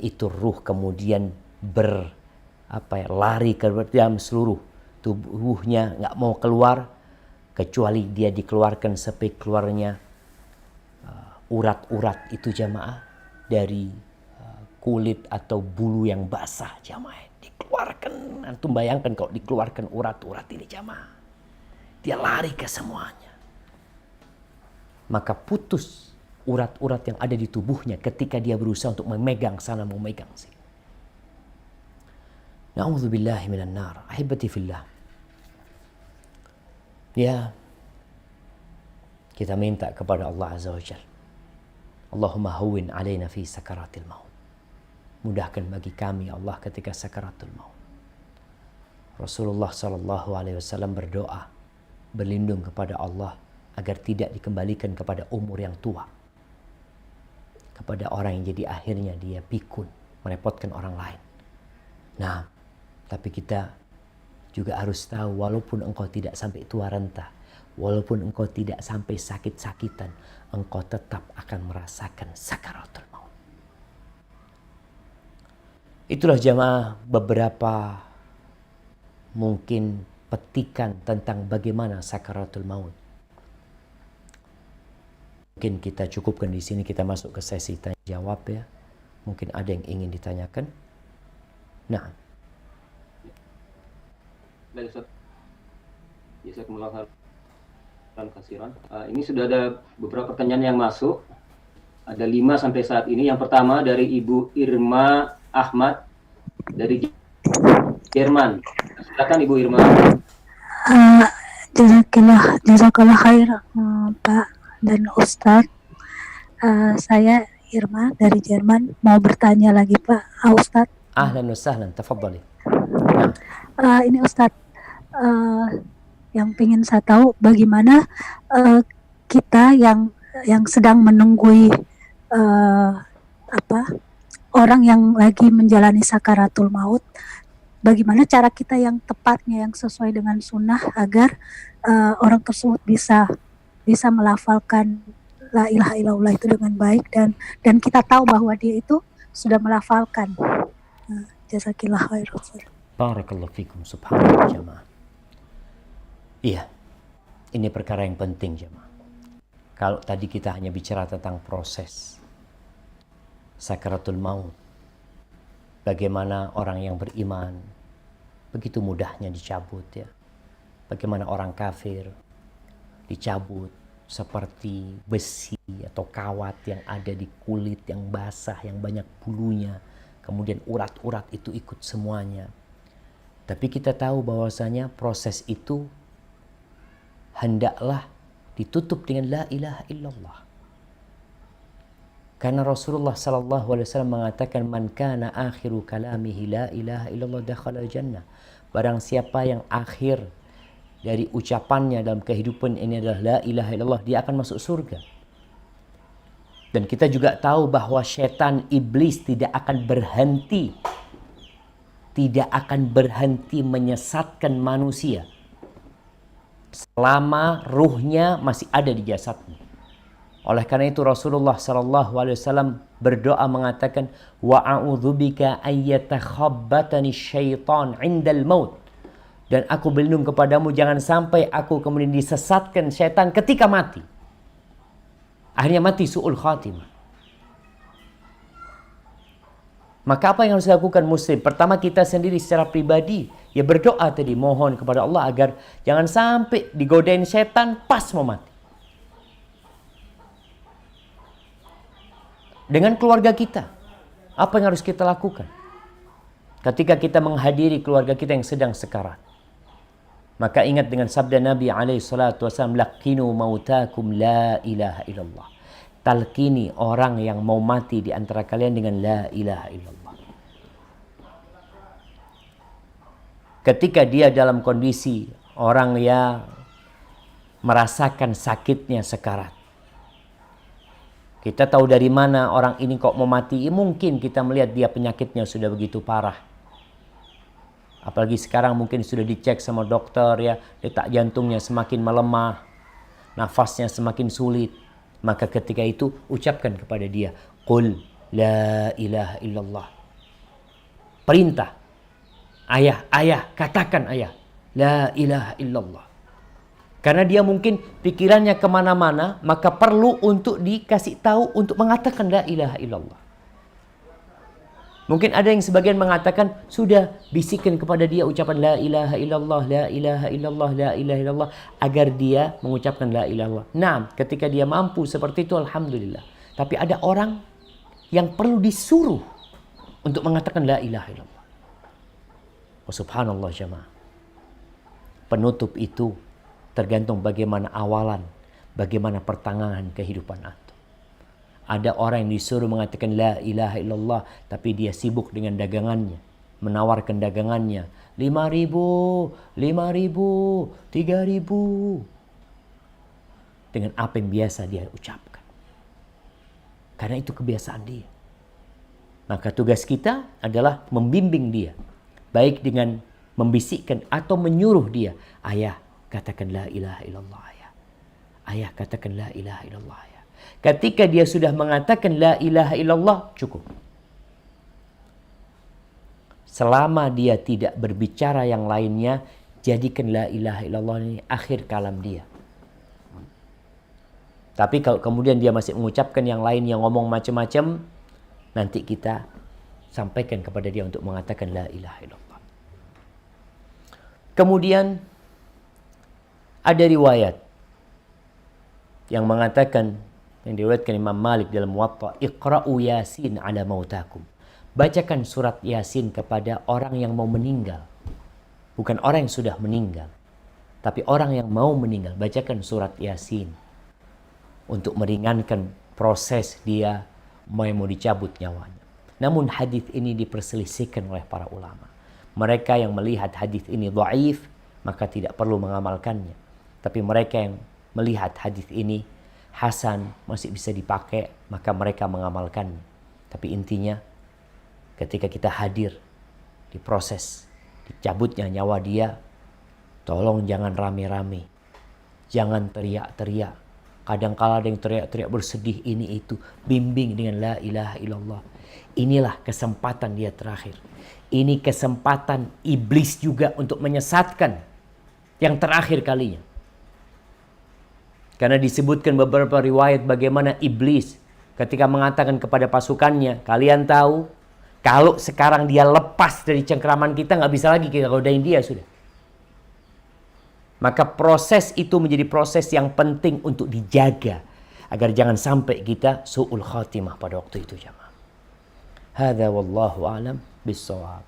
itu ruh kemudian lari ke dalam seluruh tubuhnya, nggak mau keluar kecuali dia dikeluarkan sampai keluarnya urat-urat itu jamaah dari kulit atau bulu yang basah jamaah, dikeluarkan. Antum bayangkan kalau dikeluarkan urat-urat ini jamaah, dia lari ke semuanya. Maka putus urat-urat yang ada di tubuhnya ketika dia berusaha untuk memegang sana, memegang sini. Na'udzubillahi minan nar. Ahibati fillah. Ya, kita minta kepada Allah Azza wa Jalla, Allahumma hawwin alaina fi sakaratil maut. Mudahkan bagi kami Allah ketika sakaratul maut. Rasulullah SAW berdoa, berlindung kepada Allah agar tidak dikembalikan kepada umur yang tua, kepada orang yang jadi akhirnya dia pikun, merepotkan orang lain. Nah, tapi kita juga harus tahu, walaupun engkau tidak sampai tua renta, walaupun engkau tidak sampai sakit-sakitan, engkau tetap akan merasakan sakaratul maut. Itulah jamaah beberapa mungkin petikan tentang bagaimana sakaratul maut. Mungkin kita cukupkan di sini, kita masuk ke sesi tanya jawab ya. Mungkin ada yang ingin ditanyakan. Nah. Baik, Ustaz. Jazakumullah khairan katsiran. Ini sudah ada beberapa pertanyaan yang masuk. Ada 5 sampai saat ini. Yang pertama dari Ibu Irma Ahmad dari Jerman. Silakan Ibu Irma. Jazakallah khair Pak dan Ustadz. Saya Irma dari Jerman, mau bertanya lagi Pak Ustadz. Ahlan wa sahlan, tafadhali. Ini Ustadz, yang ingin saya tahu bagaimana kita yang sedang menunggui orang yang lagi menjalani sakaratul maut, bagaimana cara kita yang tepatnya, yang sesuai dengan sunnah agar orang tersebut bisa melafalkan la ilaha illallah itu dengan baik, dan kita tahu bahwa dia itu sudah melafalkan. Jazakillah khair. Barakallahu fikum, subhanallah jamaah. Iya, ini perkara yang penting jamaah. Kalau tadi kita hanya bicara tentang proses sakaratul maut, bagaimana orang yang beriman begitu mudahnya dicabut ya. Bagaimana orang kafir dicabut seperti besi atau kawat yang ada di kulit yang basah, yang banyak bulunya. Kemudian urat-urat itu ikut semuanya. Tapi kita tahu bahwasanya proses itu hendaklah ditutup dengan la ilaha illallah. Karena Rasulullah SAW mengatakan, man kana akhiru kalamihi la ilaha illallah dakhala jannah. Barang siapa yang akhir dari ucapannya dalam kehidupan ini adalah la ilaha illallah, dia akan masuk surga. Dan kita juga tahu bahwa setan iblis tidak akan berhenti menyesatkan manusia selama ruhnya masih ada di jasadnya. Oleh karena itu Rasulullah SAW berdoa mengatakan, wa a'udzubika ayyatakhabbatani syaitan indal maut. Dan aku berlindung kepadamu jangan sampai aku kemudian disesatkan syaitan ketika mati. Akhirnya mati su'ul khatimah. Maka apa yang harus dilakukan muslim? Pertama, kita sendiri secara pribadi ya berdoa tadi, mohon kepada Allah agar jangan sampai digodain setan pas mau mati. Dengan keluarga kita, apa yang harus kita lakukan? Ketika kita menghadiri keluarga kita yang sedang sekarat, maka ingat dengan sabda Nabi SAW, lakinu mautakum la ilaha illallah. Talkini orang yang mau mati di antara kalian dengan la ilaha illallah. Ketika dia dalam kondisi orang yang merasakan sakitnya sekarat, kita tahu dari mana orang ini kok mau mati. Mungkin kita melihat dia penyakitnya sudah begitu parah. Apalagi sekarang mungkin sudah dicek sama dokter ya, detak jantungnya semakin melemah, nafasnya semakin sulit. Maka ketika itu ucapkan kepada dia, qul la ilaha illallah. Perintah. Ayah, katakan ayah, la ilaha illallah. Karena dia mungkin pikirannya kemana-mana, maka perlu untuk dikasih tahu untuk mengatakan la ilaha illallah. Mungkin ada yang sebagian mengatakan, sudah bisikan kepada dia ucapan la ilaha illallah, la ilaha illallah, la ilaha illallah, agar dia mengucapkan la ilaha illallah. Nah, ketika dia mampu seperti itu, alhamdulillah. Tapi ada orang yang perlu disuruh untuk mengatakan la ilaha illallah. Oh, subhanallah jamaah. Penutup itu tergantung bagaimana awalan, bagaimana pertengahan kehidupan antum. Ada orang yang disuruh mengatakan la ilaha illallah, tapi dia sibuk dengan dagangannya, menawarkan dagangannya 5.000, 3.000 dengan apa yang biasa dia ucapkan. Karena itu kebiasaan dia. Maka tugas kita adalah membimbing dia, baik dengan membisikkan atau menyuruh dia, ayah katakan la ilaha illallah, ayah katakan la ilaha illallah. Ketika dia sudah mengatakan la ilaha illallah, cukup. selama dia tidak berbicara yang lainnya, jadikan la ilaha illallah ini akhir kalam dia. Tapi kalau kemudian dia masih mengucapkan yang lain, yang ngomong macam-macam, nanti kita sampaikan kepada dia untuk mengatakan la ilaha illallah. Kemudian ada riwayat yang mengatakan, yang diriwayatkan Imam Malik dalam Muwatta, Iqra'u Yasin ala mautakum. Bacakan surat Yasin kepada orang yang mau meninggal. Bukan orang yang sudah meninggal, tapi orang yang mau meninggal. Bacakan surat Yasin untuk meringankan proses dia mau dicabut nyawanya. Namun hadis ini diperselisihkan oleh para ulama. Mereka yang melihat hadis ini dhaif, maka tidak perlu mengamalkannya. Tapi mereka yang melihat hadis ini hasan, masih bisa dipakai, maka mereka mengamalkannya. Tapi intinya, ketika kita hadir di proses dicabutnya nyawa dia, tolong jangan rame-rame, jangan teriak-teriak. Kadang-kala ada yang teriak-teriak bersedih ini itu, bimbing dengan la ilaha illallah. Inilah kesempatan dia terakhir. Ini kesempatan iblis juga untuk menyesatkan yang terakhir kalinya. Karena disebutkan beberapa riwayat bagaimana iblis ketika mengatakan kepada pasukannya, kalian tahu kalau sekarang dia lepas dari cengkeraman kita, nggak bisa lagi kita godain dia sudah. Maka proses itu menjadi proses yang penting untuk dijaga agar jangan sampai kita su'ul khatimah pada waktu itu, jamaah. Hadza wallahu a'lam bis-shawab.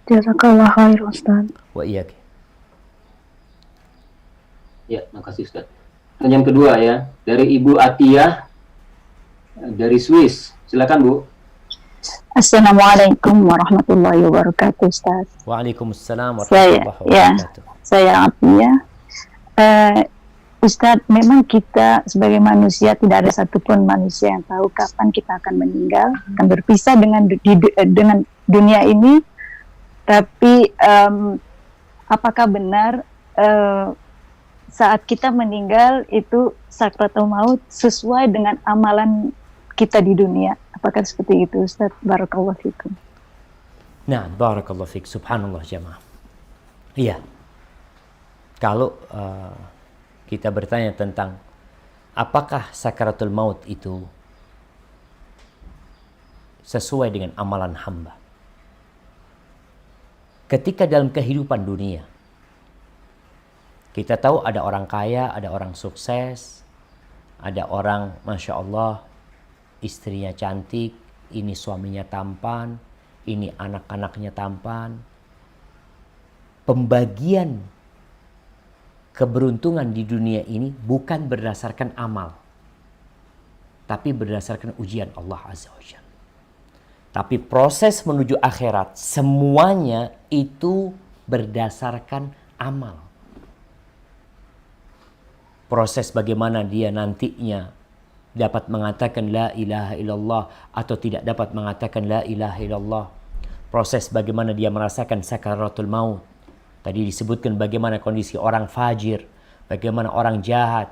Jazakallah khair Ustaz. Wa iyyak. Ya, makasih Ustaz. Yang kedua ya, dari Ibu Atiyah dari Swiss. Silakan Bu. Assalamualaikum warahmatullahi wabarakatuh, Ustaz. Waalaikumsalam warahmatullahi wabarakatuh. Saya Atiyah. Ustadz, memang kita sebagai manusia tidak ada satupun manusia yang tahu kapan kita akan meninggal, akan berpisah dengan dunia ini. Tapi apakah benar saat kita meninggal itu sakratul maut sesuai dengan amalan kita di dunia? Apakah seperti itu, Ustadz? Barakallahu fikum. Nah, barakallahu fik. Subhanallah, jamaah. Iya. Kalau kita bertanya tentang apakah sakaratul maut itu sesuai dengan amalan hamba. Ketika dalam kehidupan dunia, kita tahu ada orang kaya, ada orang sukses, ada orang Masya Allah, istrinya cantik, ini suaminya tampan, ini anak-anaknya tampan. Pembagian keberuntungan di dunia ini bukan berdasarkan amal, tapi berdasarkan ujian Allah Azza wa Jalla. Tapi proses menuju akhirat semuanya itu berdasarkan amal. Proses bagaimana dia nantinya dapat mengatakan la ilaha illallah atau tidak dapat mengatakan la ilaha illallah. Proses bagaimana dia merasakan sakaratul maut. Tadi disebutkan bagaimana kondisi orang fajir, bagaimana orang jahat,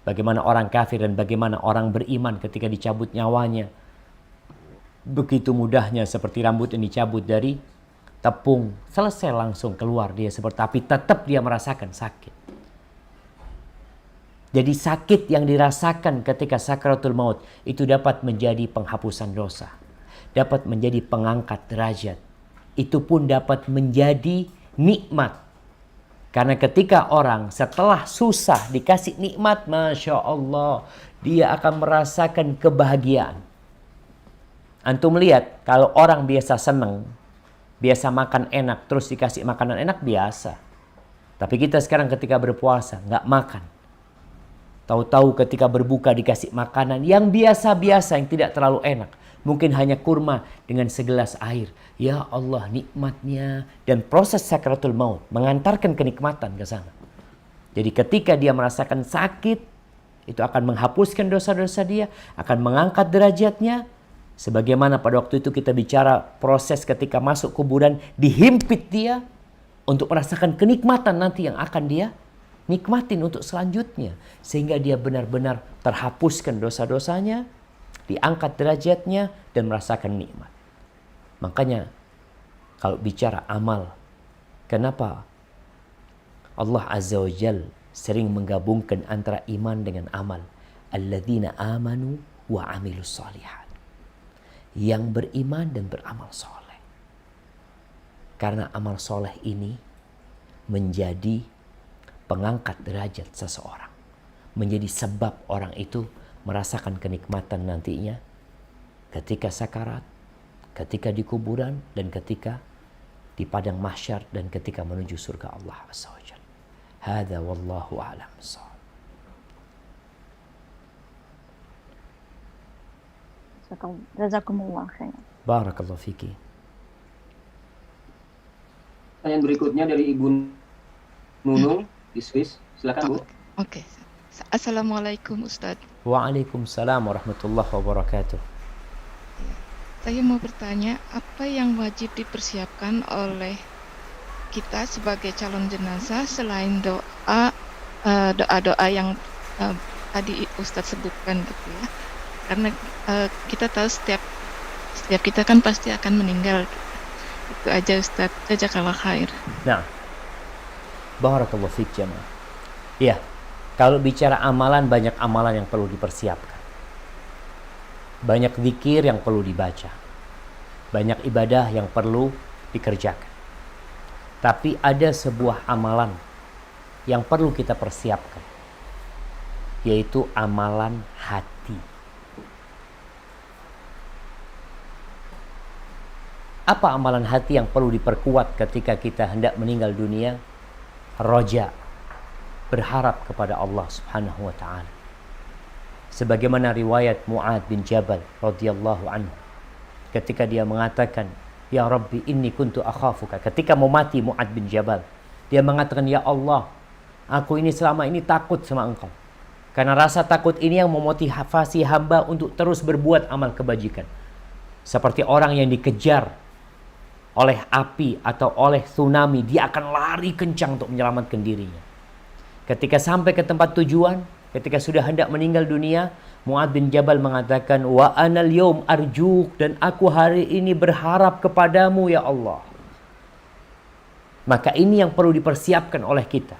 bagaimana orang kafir, dan bagaimana orang beriman ketika dicabut nyawanya. Begitu mudahnya seperti rambut yang dicabut dari tepung. Selesai langsung keluar dia seperti, tapi tetap dia merasakan sakit. Jadi sakit yang dirasakan ketika sakaratul maut itu dapat menjadi penghapusan dosa. Dapat menjadi pengangkat derajat. Itu pun dapat menjadi nikmat. Karena ketika orang setelah susah dikasih nikmat, Masya Allah, dia akan merasakan kebahagiaan. Antum lihat, kalau orang biasa senang, biasa makan enak, terus dikasih makanan enak, biasa. Tapi kita sekarang ketika berpuasa, nggak makan. Tahu-tahu ketika berbuka dikasih makanan yang biasa-biasa, yang tidak terlalu enak. Mungkin hanya kurma dengan segelas air. Ya Allah, nikmatnya. Dan proses sakaratul maut mengantarkan kenikmatan ke sana. Jadi ketika dia merasakan sakit, itu akan menghapuskan dosa-dosa dia, akan mengangkat derajatnya. Sebagaimana pada waktu itu kita bicara proses ketika masuk kuburan, dihimpit dia untuk merasakan kenikmatan nanti yang akan dia nikmatin untuk selanjutnya. Sehingga dia benar-benar terhapuskan dosa-dosanya. diangkat derajatnya dan merasakan nikmat. Makanya kalau bicara amal, kenapa Allah Azza wa Jal sering menggabungkan antara iman dengan amal? Alladzina amanu wa amilus solihat. Yang beriman dan beramal soleh. Karena amal soleh ini menjadi pengangkat derajat seseorang. Menjadi sebab orang itu merasakan kenikmatan nantinya ketika sakarat, ketika di kuburan, dan ketika di padang mahsyar, dan ketika menuju surga Allah Azza wa Jalla. Hadza wallahu a'lam bissawab. Jazakumullah khair. Barakallahu fiki. Pertanyaan berikutnya dari Ibu Nunung di Swiss. Silakan Bu. Oke. Assalamualaikum Ustadz. Waalaikumsalam warahmatullahi wabarakatuh. Saya mau bertanya, apa yang wajib dipersiapkan oleh kita sebagai calon jenazah selain doa-doa yang tadi Ustadz sebutkan gitu ya? Karena kita tahu setiap kita kan pasti akan meninggal. Itu aja Ustadz. Jazakallah khair. Nah, barakallahu fiik jamaah. Ya, kalau bicara amalan, banyak amalan yang perlu dipersiapkan. Banyak zikir yang perlu dibaca. Banyak ibadah yang perlu dikerjakan. Tapi ada sebuah amalan yang perlu kita persiapkan, yaitu amalan hati. Apa amalan hati yang perlu diperkuat ketika kita hendak meninggal dunia? Roja, berharap kepada Allah Subhanahu wa ta'ala. Sebagaimana riwayat Mu'ad bin Jabal radhiyallahu anhu, ketika dia mengatakan, "Ya Rabbi inni kuntu akhafuka." Ketika mau mati Mu'ad bin Jabal, dia mengatakan, "Ya Allah, aku ini selama ini takut sama Engkau." Karena rasa takut ini yang memotivasi hamba untuk terus berbuat amal kebajikan. Seperti orang yang dikejar oleh api atau oleh tsunami, dia akan lari kencang untuk menyelamatkan dirinya. Ketika sampai ke tempat tujuan, ketika sudah hendak meninggal dunia, Mu'ad bin Jabal mengatakan, "Wa anal yaum arjuk," dan aku hari ini berharap kepadamu ya Allah. Maka ini yang perlu dipersiapkan oleh kita.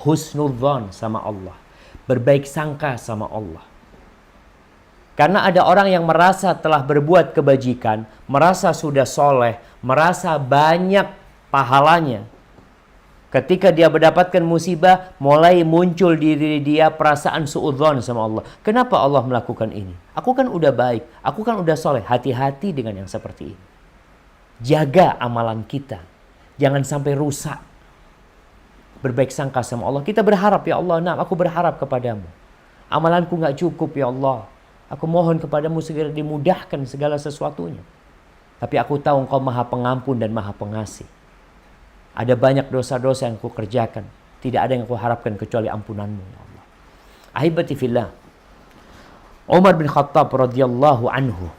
Husnudzan sama Allah. Berbaik sangka sama Allah. Karena ada orang yang merasa telah berbuat kebajikan, merasa sudah soleh, merasa banyak pahalanya. Ketika dia mendapatkan musibah, mulai muncul di diri dia perasaan suudzon sama Allah. Kenapa Allah melakukan ini? Aku kan udah baik, aku kan udah soleh. Hati-hati dengan yang seperti ini. Jaga amalan kita. Jangan sampai rusak. Berbaik sangka sama Allah. Kita berharap, ya Allah, nah aku berharap kepadamu. Amalanku gak cukup, ya Allah. Aku mohon kepadamu segera dimudahkan segala sesuatunya. Tapi aku tahu Engkau Maha Pengampun dan Maha Pengasih. Ada banyak dosa-dosa yang aku kerjakan. Tidak ada yang aku harapkan kecuali ampunanmu, ya Allah. Ahibati fillah. Umar bin Khattab radhiyallahu anhu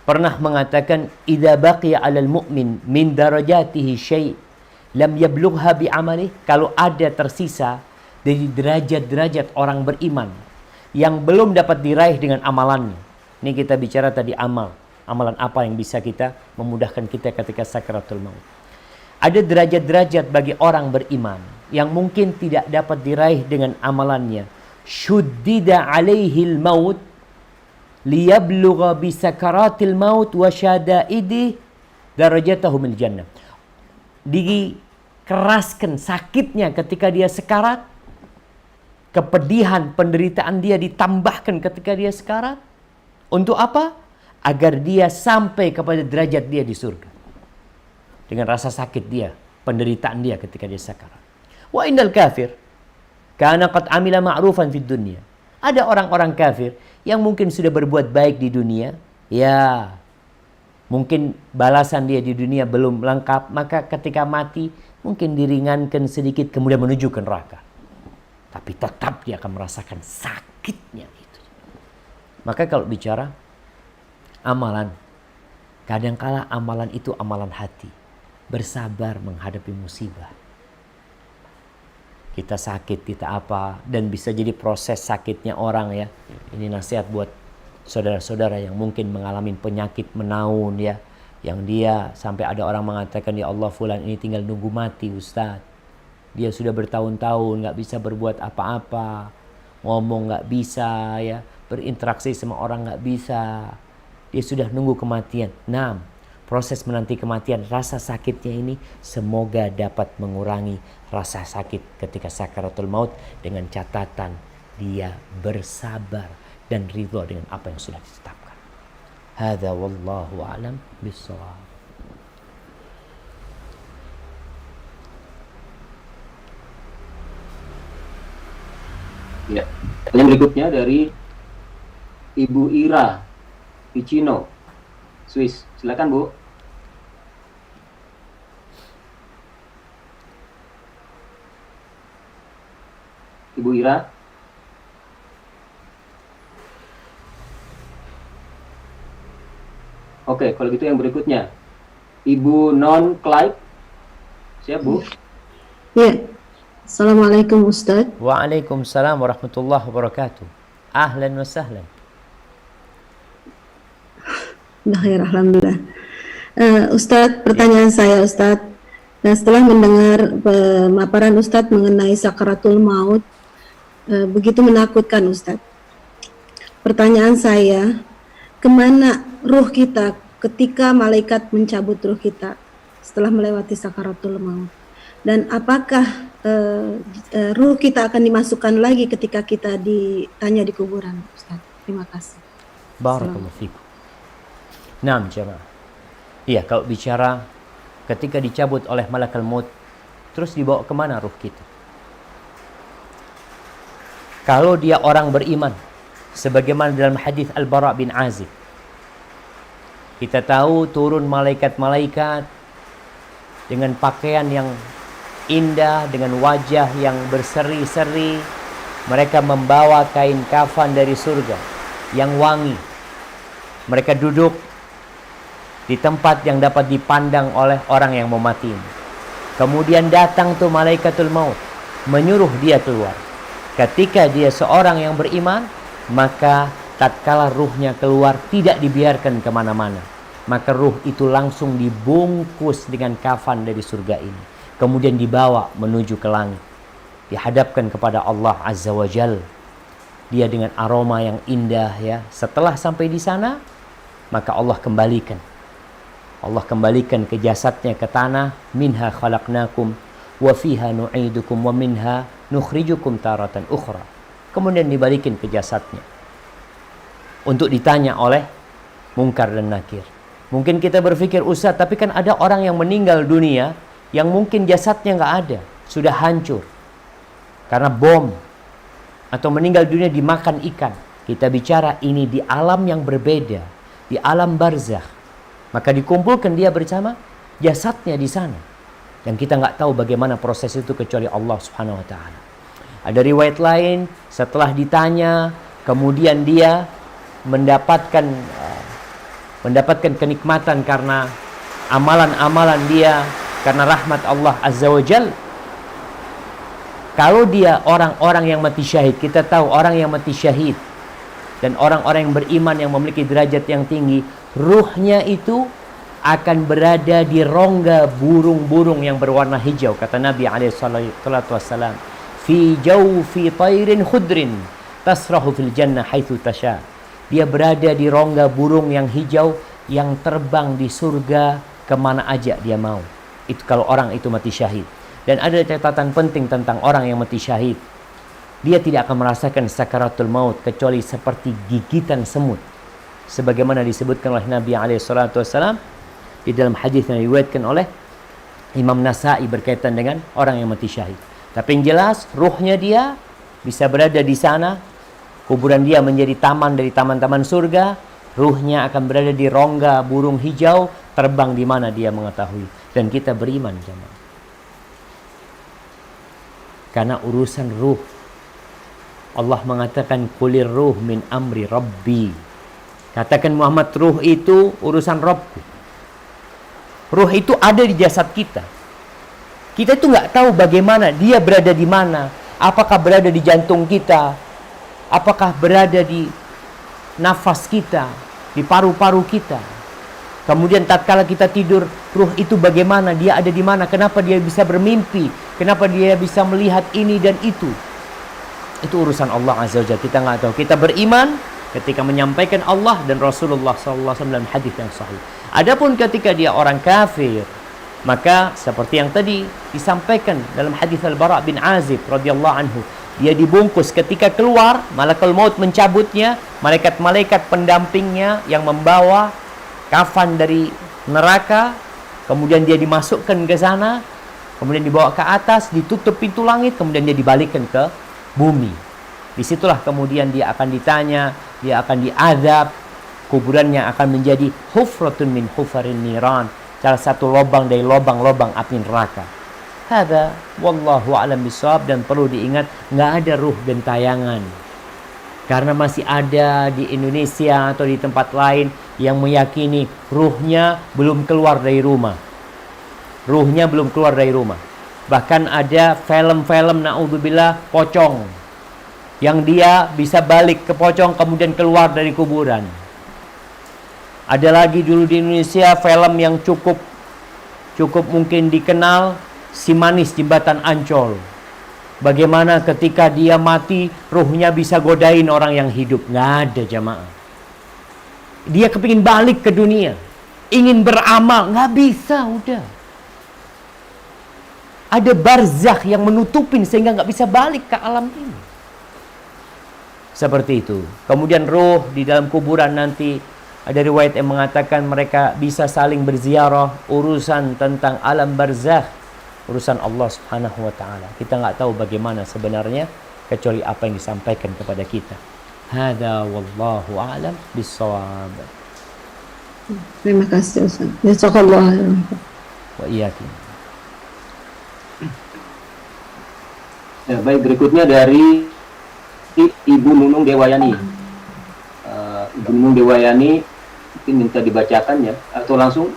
pernah mengatakan, "Idza baqiya 'alal mu'min min darajatihi syai' lam yablugha bi 'amalihi." Kalau ada tersisa dari derajat-derajat orang beriman yang belum dapat diraih dengan amalannya. Ini kita bicara tadi amal. Amalan apa yang bisa kita memudahkan kita ketika sakaratul maut. Ada derajat-derajat bagi orang beriman yang mungkin tidak dapat diraih dengan amalannya. Syuddida alaihil maut liyablugha bi sakaratil maut wa syadaidi darajatahu minal jannah. Dikeraskan sakitnya ketika dia sekarat. Kepedihan, penderitaan dia ditambahkan ketika dia sekarat. Untuk apa? Agar dia sampai kepada derajat dia di surga. Dengan rasa sakit dia, penderitaan dia ketika dia sekarat. Wa innal kafir kana qad amila ma'rufan fid dunya. Ada orang-orang kafir yang mungkin sudah berbuat baik di dunia, ya. Mungkin balasan dia di dunia belum lengkap, maka ketika mati mungkin diringankan sedikit kemudian menuju ke neraka. Tapi tetap dia akan merasakan sakitnya itu. Maka kalau bicara amalan, kadangkala amalan itu amalan hati. Bersabar menghadapi musibah. kita sakit, kita apa, dan bisa jadi proses sakitnya orang ya. Ini nasihat buat saudara-saudara yang mungkin mengalami penyakit menaun ya, yang dia sampai ada orang mengatakan, ya Allah, fulan ini tinggal nunggu mati Ustaz. Dia sudah bertahun-tahun nggak bisa berbuat apa-apa, ngomong nggak bisa ya, berinteraksi sama orang nggak bisa. Dia sudah nunggu kematian. Nah, proses menanti kematian, rasa sakitnya ini semoga dapat mengurangi rasa sakit ketika sakaratul maut dengan catatan dia bersabar dan ridha dengan apa yang sudah ditetapkan. Hadza wallahu a'lam bissawab. Ya. Yang berikutnya dari Ibu Ira Ticino, Swiss. Silakan Bu. Ibu Ira. Oke, kalau gitu yang berikutnya Ibu Non Clyde. Siap Bu? Ya, Assalamualaikum Ustadz. Waalaikumsalam warahmatullahi wabarakatuh. Ahlan wa sahlan. Bakhir, alhamdulillah. Ustadz, pertanyaan saya Ustadz. Nah, setelah mendengar pemaparan Ustadz mengenai sakaratul maut, begitu menakutkan Ustadz. Pertanyaan saya, kemana ruh kita ketika malaikat mencabut ruh kita setelah melewati sakaratul maut? Dan apakah ruh kita akan dimasukkan lagi ketika kita ditanya di kuburan, Ustaz? Terima kasih. Barakallahu fikum. Naam jemaah. Iya, kalau bicara ketika dicabut oleh malakal maut, terus dibawa kemana ruh kita? Kalau dia orang beriman, sebagaimana dalam hadis Al-Bara bin Azib, kita tahu turun malaikat-malaikat dengan pakaian yang indah, dengan wajah yang berseri-seri. Mereka membawa kain kafan dari surga yang wangi. Mereka duduk di tempat yang dapat dipandang oleh orang yang mau mati. Kemudian datang tuh malaikatul maut, menyuruh dia keluar. Ketika dia seorang yang beriman, maka tatkala ruhnya keluar tidak dibiarkan kemana-mana, maka ruh itu langsung dibungkus dengan kafan dari surga ini, kemudian dibawa menuju ke langit, dihadapkan kepada Allah Azza wa Jal. Dia dengan aroma yang indah ya. Setelah sampai di sana, maka Allah kembalikan ke jasadnya ke tanah. Minha khalaqnakum wa fiha nu'idukum wa minha nukhrijukum taratan ukhra. Kemudian dibalikin ke jasadnya untuk ditanya oleh Munkar dan Nakir. Mungkin kita berpikir, Ustaz, tapi kan ada orang yang meninggal dunia yang mungkin jasadnya nggak ada, sudah hancur karena bom, atau meninggal dunia dimakan ikan. Kita bicara ini di alam yang berbeda, di alam barzakh. Maka dikumpulkan dia bersama jasadnya di sana, dan kita nggak tahu bagaimana proses itu kecuali Allah Subhanahu Wa Taala. Ada riwayat lain, setelah ditanya, kemudian dia mendapatkan kenikmatan karena amalan-amalan dia, karena rahmat Allah Azza wa Jal. Kalau dia orang-orang yang mati syahid, kita tahu orang yang mati syahid dan orang-orang yang beriman yang memiliki derajat yang tinggi, ruhnya itu akan berada di rongga burung-burung yang berwarna hijau. Kata Nabi SAW, fi jawfi tayrin khudrin tasrahu fil jannah haitsu tasha. Dia berada di rongga burung yang hijau yang terbang di surga kemana aja dia mau. Itu kalau orang itu mati syahid. Dan ada catatan penting tentang orang yang mati syahid. Dia tidak akan merasakan sakaratul maut kecuali seperti gigitan semut, sebagaimana disebutkan oleh Nabi SAW di dalam hadis yang diriwayatkan oleh Imam Nasa'i berkaitan dengan orang yang mati syahid. Tapi yang jelas, ruhnya dia bisa berada di sana. Kuburan dia menjadi taman dari taman-taman surga. Ruhnya akan berada di rongga burung hijau, terbang di mana dia mengetahui. Dan kita beriman, jemaah. Karena urusan ruh, Allah mengatakan kulir ruh min amri rabbi. Katakan Muhammad, ruh itu urusan Rabbku. Ruh itu ada di jasad kita. Kita itu nggak tahu bagaimana dia berada di mana. Apakah berada di jantung kita? Apakah berada di nafas kita, di paru-paru kita? Kemudian tatkala kita tidur, ruh itu bagaimana? Dia ada di mana? Kenapa dia bisa bermimpi? Kenapa dia bisa melihat ini dan itu? Itu urusan Allah Azza wa Jalla. Kita nggak tahu. Kita beriman ketika menyampaikan Allah dan Rasulullah SAW dalam hadis yang sahih. Adapun ketika dia orang kafir, maka seperti yang tadi disampaikan dalam hadis Al-Bara' bin Azib radhiyallahu anhu, dia dibungkus ketika keluar, malakul maut mencabutnya, malaikat-malaikat pendampingnya yang membawa kafan dari neraka, kemudian dia dimasukkan ke sana, kemudian dibawa ke atas, ditutup pintu langit, kemudian dia dibalikkan ke bumi. Disitulah kemudian dia akan ditanya, dia akan diazab, kuburannya akan menjadi hufratun min hufarin niran, salah satu lubang dari lubang-lubang api neraka. Hadza wallahu a'lam bishawab. Dan perlu diingat, nggak ada ruh gentayangan. Karena masih ada di Indonesia atau di tempat lain yang meyakini ruhnya belum keluar dari rumah. Ruhnya belum keluar dari rumah. Bahkan ada film-film naudzubillah pocong, yang dia bisa balik ke pocong kemudian keluar dari kuburan. Ada lagi dulu di Indonesia film yang cukup mungkin dikenal, Si Manis Jembatan Ancol. Bagaimana ketika dia mati, ruhnya bisa godain orang yang hidup. Nggak ada jamaah. Dia kepingin balik ke dunia, ingin beramal, nggak bisa, udah. Ada barzakh yang menutupin sehingga nggak bisa balik ke alam ini. Seperti itu. Kemudian ruh di dalam kuburan nanti, ada riwayat yang mengatakan mereka bisa saling berziarah, urusan tentang alam barzakh, urusan Allah Subhanahu wa taala. Kita nggak tahu bagaimana sebenarnya kecuali apa yang disampaikan kepada kita. Hada wallahu a'lam bissawab. Terima kasih Ustaz. Jazakallah. Wa iyyakum. Ya, baik, berikutnya dari Ibu Nunung Dewayani. Ibu Nunung Dewayani mungkin minta dibacakan ya, atau langsung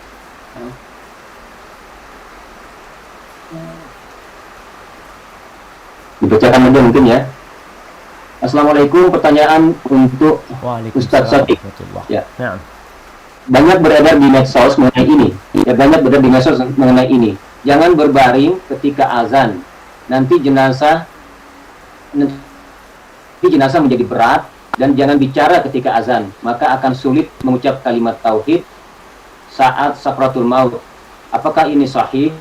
dibacakan aja mungkin ya. Assalamualaikum, pertanyaan untuk Ustadz Syafiq. Ya. Nah. Banyak beredar di medsos mengenai ini. Ya, banyak beredar di medsos mengenai ini. Jangan berbaring ketika azan. Nanti jenazah menjadi berat, dan jangan bicara ketika azan, maka akan sulit mengucap kalimat tauhid saat sakratul maut. Apakah ini sahih?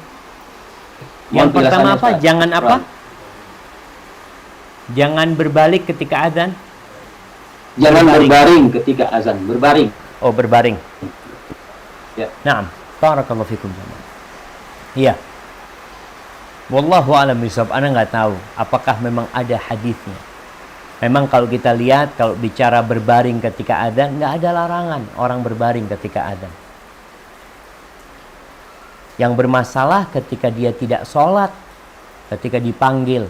Yang pertama apa? Jangan apa? Jangan berbalik ketika azan. Jangan berbaring ketika azan. Berbaring. Oh, berbaring. Ya. Naam. Barakallahu fikum. Iya. Wallahu a'lam bishawab. Ana nggak tahu apakah memang ada hadisnya. Memang kalau kita lihat, kalau bicara berbaring ketika adzan, nggak ada larangan orang berbaring ketika adzan. Yang bermasalah ketika dia tidak sholat, ketika dipanggil,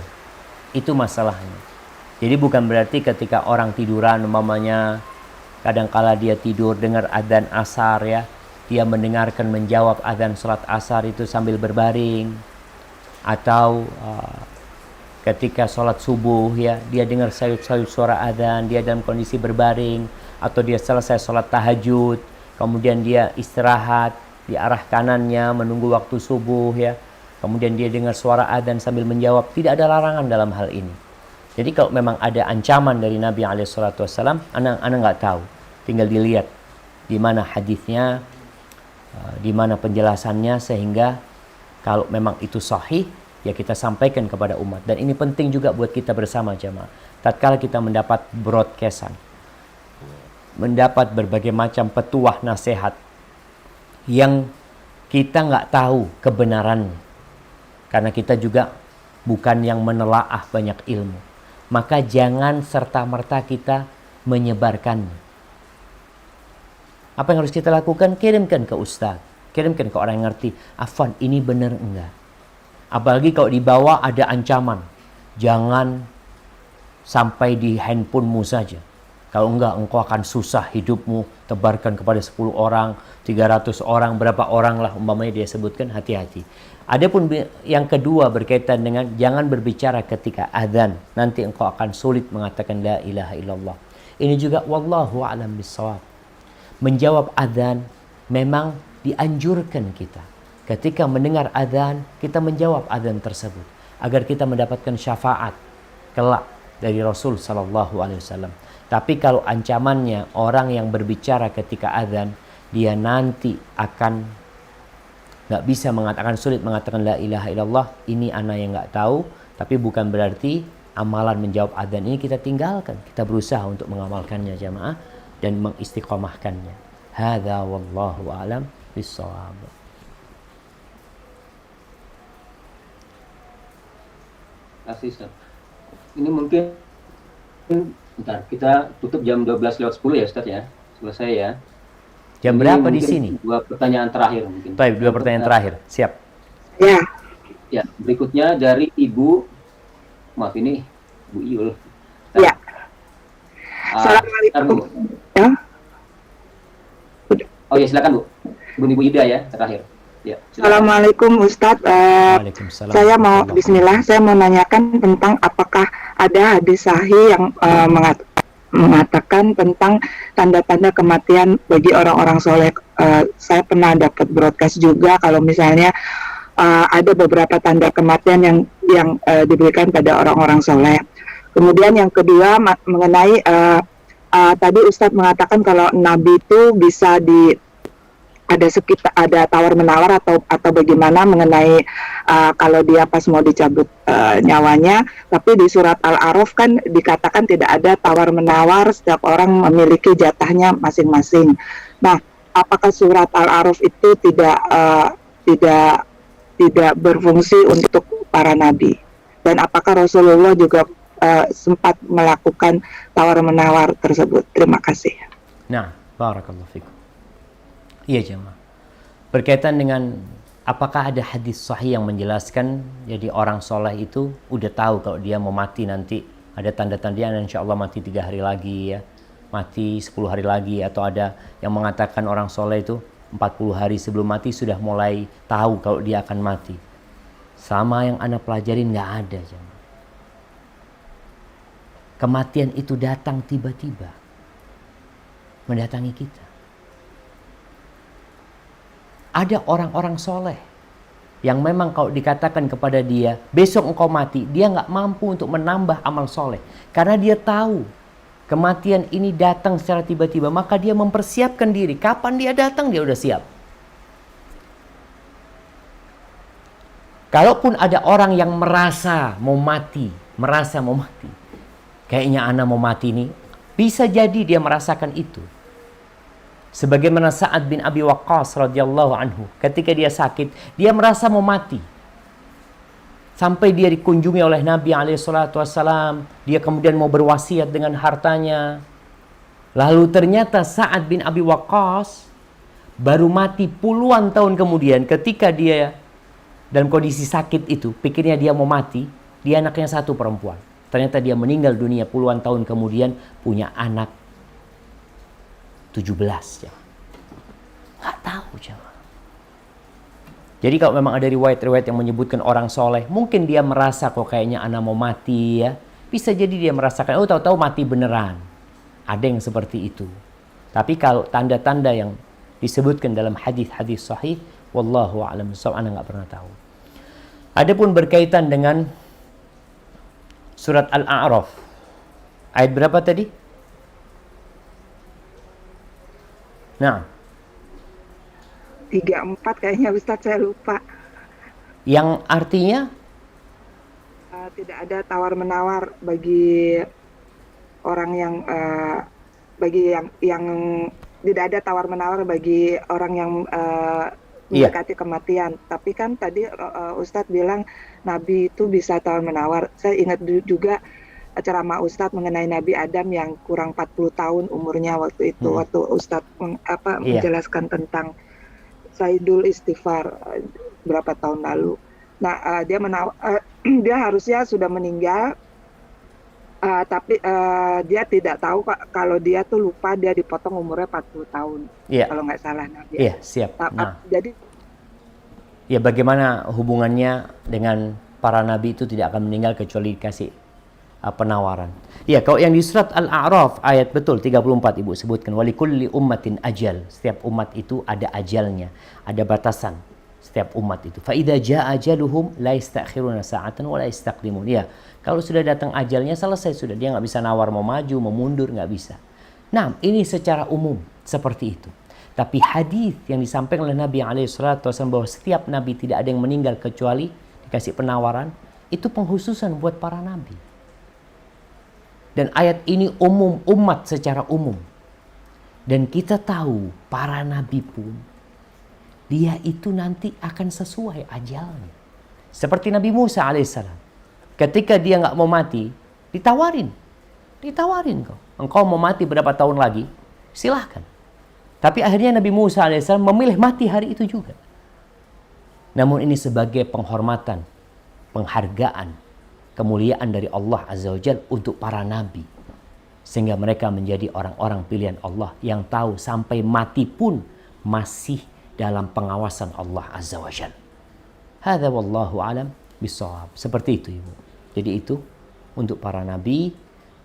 itu masalahnya. Jadi bukan berarti ketika orang tiduran, umpamanya kadangkala dia tidur dengar adzan asar ya, dia mendengarkan menjawab adzan sholat asar itu sambil berbaring. Atau ketika sholat subuh ya, dia dengar sayup-sayup suara adzan, dia dalam kondisi berbaring. Atau dia selesai sholat tahajud, kemudian dia istirahat di arah kanannya menunggu waktu subuh ya, kemudian dia dengar suara adzan sambil menjawab. Tidak ada larangan dalam hal ini. Jadi kalau memang ada ancaman dari Nabi SAW, ana nggak tahu, tinggal dilihat di mana hadisnya, di mana penjelasannya, sehingga kalau memang itu sahih, ya kita sampaikan kepada umat. Dan ini penting juga buat kita bersama jamaah. Tatkala kita mendapat broadcastan, mendapat berbagai macam petuah nasihat yang kita nggak tahu kebenarannya, karena kita juga bukan yang menelaah banyak ilmu, maka jangan serta-merta kita menyebarkannya. Apa yang harus kita lakukan? Kirimkan ke ustaz, kirimkan ke orang yang ngerti. Afwan, ini benar enggak? Apalagi kalau di bawah ada ancaman. Jangan sampai di handphonemu saja. Kalau enggak, engkau akan susah hidupmu, tebarkan kepada 10 orang, 300 orang, berapa orang lah umpamanya dia sebutkan, hati-hati. Adapun yang kedua berkaitan dengan jangan berbicara ketika azan, nanti engkau akan sulit mengatakan la ilaha illallah. Ini juga wallahu a'lam bissawab. Menjawab azan memang dianjurkan kita. Ketika mendengar azan, kita menjawab azan tersebut agar kita mendapatkan syafaat kelak dari Rasul sallallahu alaihi wasallam. Tapi kalau ancamannya orang yang berbicara ketika azan, dia nanti akan nggak bisa mengatakan, sulit mengatakan la ilaha illallah. Ini ana yang nggak tahu, tapi bukan berarti amalan menjawab azan ini kita tinggalkan. Kita berusaha untuk mengamalkannya jamaah dan mengistiqomahkannya. Hadza wallahu a'lam bissawab. Asisten. Ini mungkin bentar, kita tutup jam 12:10 ya Ustaz ya. Selesai ya. Jam Ini berapa di mungkin sini? Dua pertanyaan terakhir mungkin. Baik, 2 pertanyaan terakhir. Siap. Ya, Ya, berikutnya dari Ibu, maaf ini Bu Iul. Ya. Assalamualaikum. Assalamualaikum. Ya. Oh ya, silakan Bu. Ibu Ida ya, terakhir. Ya. Silakan. Assalamualaikum Ustadz. Waalaikumsalam. Saya mau Bismillah, saya mau nanyakan tentang apakah ada hadis sahih yang mengatakan tentang tanda-tanda kematian bagi orang-orang soleh. Saya pernah dapat broadcast juga kalau misalnya ada beberapa tanda kematian yang diberikan pada orang-orang soleh. Kemudian yang kedua mengenai tadi Ustadz mengatakan kalau Nabi itu bisa ada tawar menawar atau bagaimana mengenai kalau dia pas mau dicabut nyawanya, tapi di surat Al-A'raf kan dikatakan tidak ada tawar menawar, setiap orang memiliki jatahnya masing-masing. Nah, apakah surat Al-A'raf itu tidak berfungsi untuk para nabi, dan apakah Rasulullah juga sempat melakukan tawar menawar tersebut? Terima kasih. Nah, barakallahu fikum. Iya jemaah. Berkaitan dengan apakah ada hadis sahih yang menjelaskan jadi orang soleh itu udah tahu kalau dia mau mati nanti ada tanda-tandanya, insya Allah mati 3 hari lagi ya, mati 10 hari lagi, atau ada yang mengatakan orang soleh itu 40 hari sebelum mati sudah mulai tahu kalau dia akan mati. Sama yang Anda pelajarin nggak ada jemaah. Kematian itu datang tiba-tiba mendatangi kita. Ada orang-orang soleh yang memang kalau dikatakan kepada dia besok engkau mati, dia nggak mampu untuk menambah amal soleh karena dia tahu kematian ini datang secara tiba-tiba, maka dia mempersiapkan diri. Kapan dia datang dia udah siap. Kalaupun ada orang yang merasa mau mati, kayaknya anak mau mati nih, bisa jadi dia merasakan itu. Sebagaimana Sa'ad bin Abi Waqqas radhiyallahu anhu, ketika dia sakit, dia merasa mau mati. Sampai dia dikunjungi oleh Nabi SAW, dia kemudian mau berwasiat dengan hartanya. Lalu ternyata Sa'ad bin Abi Waqqas baru mati puluhan tahun kemudian. Ketika dia dalam kondisi sakit itu, pikirnya dia mau mati, dia anaknya 1 perempuan. Ternyata dia meninggal dunia puluhan tahun kemudian, punya anak 17 ya. Nggak tahu jemaah. Jadi kalau memang ada riwayat-riwayat yang menyebutkan orang soleh, mungkin dia merasa kok kayaknya anak mau mati ya. Bisa jadi dia merasakan, oh tahu-tahu mati beneran. Ada yang seperti itu. Tapi kalau tanda-tanda yang disebutkan dalam hadis-hadis sahih, wallahu a'lam bishawab, ana nggak pernah tahu. Adapun berkaitan dengan surat Al-A'raf, ayat berapa tadi? Nah, 34 kayaknya Ustadz, saya lupa. yang artinya Tidak ada tawar-menawar bagi orang yang tidak ada tawar-menawar bagi orang yang mendekati kematian. Tapi kan tadi Ustadz bilang Nabi itu bisa tawar-menawar. Saya ingat juga ceramah Ustadz mengenai Nabi Adam yang kurang 40 tahun umurnya waktu itu, waktu Ustadz menjelaskan tentang Sayyidul Istighfar berapa tahun lalu. Nah, dia harusnya sudah meninggal Tapi dia tidak tahu kalau dia tuh lupa dia dipotong umurnya 40 tahun. Iya. Kalau nggak salah Nabi. Iya, siap. Nah, Jadi ya bagaimana hubungannya dengan para nabi itu tidak akan meninggal kecuali dikasih penawaran. Ya, kalau yang di surat Al-A'raf ayat betul 34 Ibu sebutkan walikulli ummatin ajal. Setiap umat itu ada ajalnya, ada batasan setiap umat itu. Fa idza jaa ajaluhum la yastakhiruna sa'atan wa la yastaqdimun. Ya, kalau sudah datang ajalnya selesai sudah, dia nggak bisa nawar mau maju, mau mundur, nggak bisa. Nah, ini secara umum seperti itu. Tapi hadis yang disampaikan oleh Nabi SAW bahwa setiap nabi tidak ada yang meninggal kecuali dikasih penawaran, itu penghususan buat para nabi. Dan ayat ini umum, umat secara umum. Dan kita tahu para nabi pun dia itu nanti akan sesuai ajalnya. Seperti Nabi Musa alaihissalam. Ketika dia nggak mau mati, ditawarin kau. Engkau mau mati berapa tahun lagi? Silahkan. Tapi akhirnya Nabi Musa alaihissalam memilih mati hari itu juga. Namun ini sebagai penghormatan, penghargaan, kemuliaan dari Allah Azza wa Jalla untuk para nabi. Sehingga mereka menjadi orang-orang pilihan Allah yang tahu sampai mati pun masih dalam pengawasan Allah Azza wa Jalla. Hadza wallahu alam bisawab. Seperti itu Ibu. Jadi itu untuk para nabi,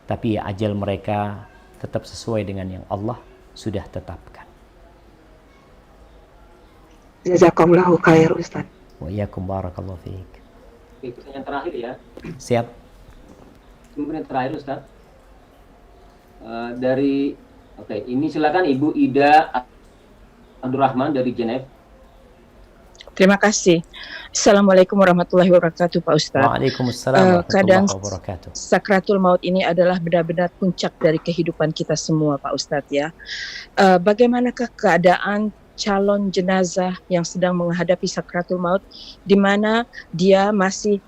tapi ya ajal mereka tetap sesuai dengan yang Allah sudah tetapkan. jazakumullahu khair Ustaz. Wa iyyakum barakallahu fiik. Oke, pertanyaan terakhir ya. Siap. Kemudian terakhir Ustaz. Ini silakan Ibu Ida Abdurrahman dari Geneva. Terima kasih. Assalamualaikum warahmatullahi wabarakatuh Pak Ustadz. Waalaikumsalam Kadang warahmatullahi wabarakatuh. sakratul maut ini adalah benar-benar puncak dari kehidupan kita semua Pak Ustadz ya. Bagaimanakah keadaan calon jenazah yang sedang menghadapi sakratul maut di mana dia masih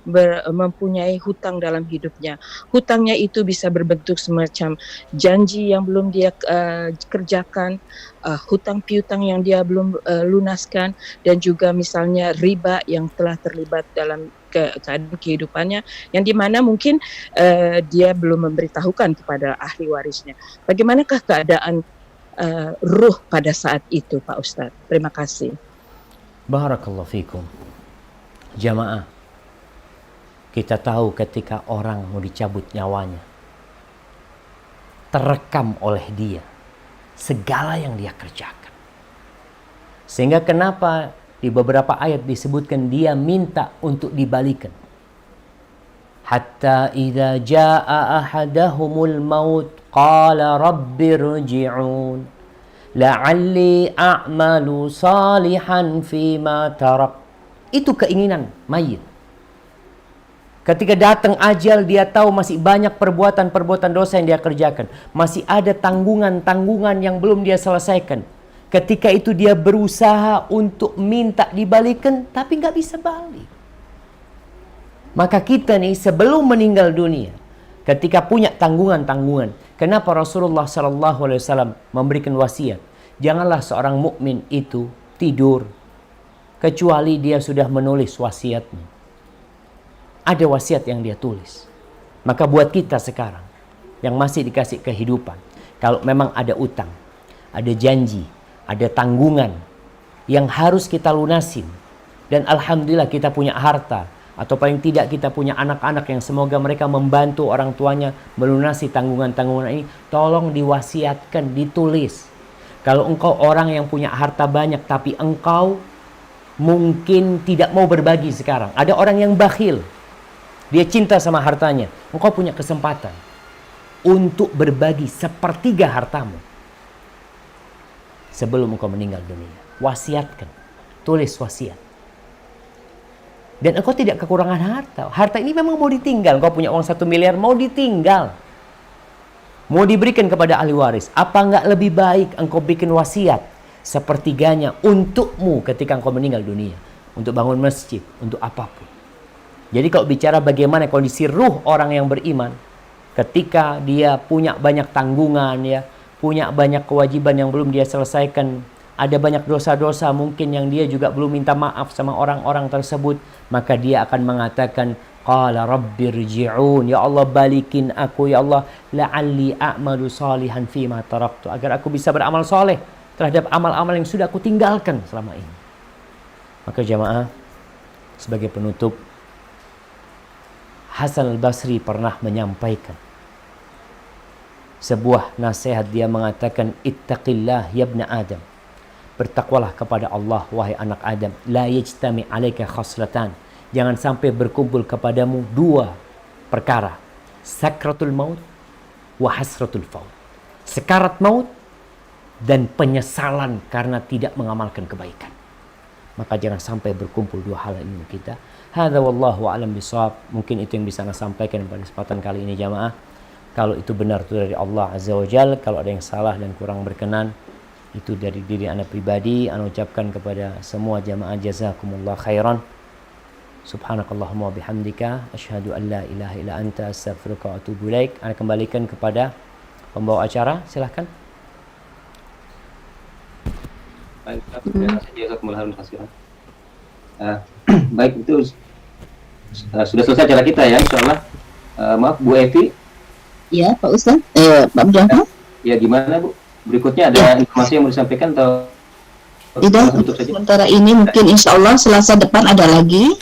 mempunyai hutang dalam hidupnya. Hutangnya itu bisa berbentuk semacam janji yang belum dia kerjakan, hutang piutang yang dia belum lunaskan, dan juga misalnya riba yang telah terlibat dalam keadaan kehidupannya yang dimana mungkin dia belum memberitahukan kepada ahli warisnya. Bagaimanakah keadaan ruh pada saat itu Pak Ustadz? Terima kasih. Barakallahu fikum. Jamaah, kita tahu ketika orang mau dicabut nyawanya, terekam oleh dia segala yang dia kerjakan. Sehingga kenapa di beberapa ayat disebutkan dia minta untuk dibalikan. Hatta idza jaa ahadahumul maut qala rabbirji'un la'alli a'malu salihan fima tarak. Itu keinginan mayit. Ketika datang ajal, dia tahu masih banyak perbuatan-perbuatan dosa yang dia kerjakan, masih ada tanggungan-tanggungan yang belum dia selesaikan. Ketika itu dia berusaha untuk minta dibalikan, tapi nggak bisa balik. Maka kita nih sebelum meninggal dunia, ketika punya tanggungan-tanggungan, kenapa Rasulullah SAW memberikan wasiat? Janganlah seorang mukmin itu tidur kecuali dia sudah menulis wasiatnya. Ada wasiat yang dia tulis. Maka buat kita sekarang yang masih dikasih kehidupan, kalau memang ada utang, ada janji, ada tanggungan yang harus kita lunasin, dan alhamdulillah kita punya harta, atau paling tidak kita punya anak-anak yang semoga mereka membantu orang tuanya melunasi tanggungan-tanggungan ini, tolong diwasiatkan, ditulis. Kalau engkau orang yang punya harta banyak tapi engkau mungkin tidak mau berbagi sekarang, ada orang yang bakhil, dia cinta sama hartanya, engkau punya kesempatan untuk berbagi sepertiga hartamu sebelum engkau meninggal dunia. Wasiatkan, tulis wasiat. Dan engkau tidak kekurangan harta. Harta ini memang mau ditinggal. Engkau punya uang 1 miliar, mau ditinggal, mau diberikan kepada ahli waris. Apa enggak lebih baik engkau bikin wasiat sepertiganya untukmu ketika engkau meninggal dunia, untuk bangun masjid, untuk apapun. Jadi kalau bicara bagaimana kondisi ruh orang yang beriman ketika dia punya banyak tanggungan, ya, punya banyak kewajiban yang belum dia selesaikan, ada banyak dosa-dosa mungkin yang dia juga belum minta maaf sama orang-orang tersebut, maka dia akan mengatakan Qala rabbi rji'un, ya Allah balikin aku ya Allah, la'alli a'malu salihan fima taraktu, agar aku bisa beramal soleh terhadap amal-amal yang sudah aku tinggalkan selama ini. Maka jamaah, sebagai penutup, Hasan al-Basri pernah menyampaikan sebuah nasihat. Dia mengatakan, ittaqillah ya ibna Adam, bertakwalah kepada Allah wahai anak Adam. La yajtami alaika khaslatan, jangan sampai berkumpul kepadamu dua perkara, sakratul maut wa hasratul faut, sekarat maut dan penyesalan karena tidak mengamalkan kebaikan. Maka jangan sampai berkumpul dua hal ini kita. Hadza wallahu a'lam bishawab. Mungkin itu yang bisa saya sampaikan pada kesempatan kali ini jamaah. Kalau itu benar itu dari Allah Azza wa Jalla, kalau ada yang salah dan kurang berkenan itu dari diri ana pribadi. Ana ucapkan kepada semua jamaah jazakumullah khairan. Subhanakallahumma wa bihamdika asyhadu an la ilaha illa anta astaghfiruka wa atubu ilaik. Ana kembalikan kepada pembawa acara, silahkan. Baik, jazakumullah khairan. Baik, itu sudah selesai acara kita ya, insyaallah. Maaf Bu Evi. Ya, Pak Ustadz. Pak Abdurrahman. Ya, gimana Bu? Berikutnya ada informasi yang mau disampaikan atau tidak? Sementara ini mungkin insya Allah Selasa depan ada lagi.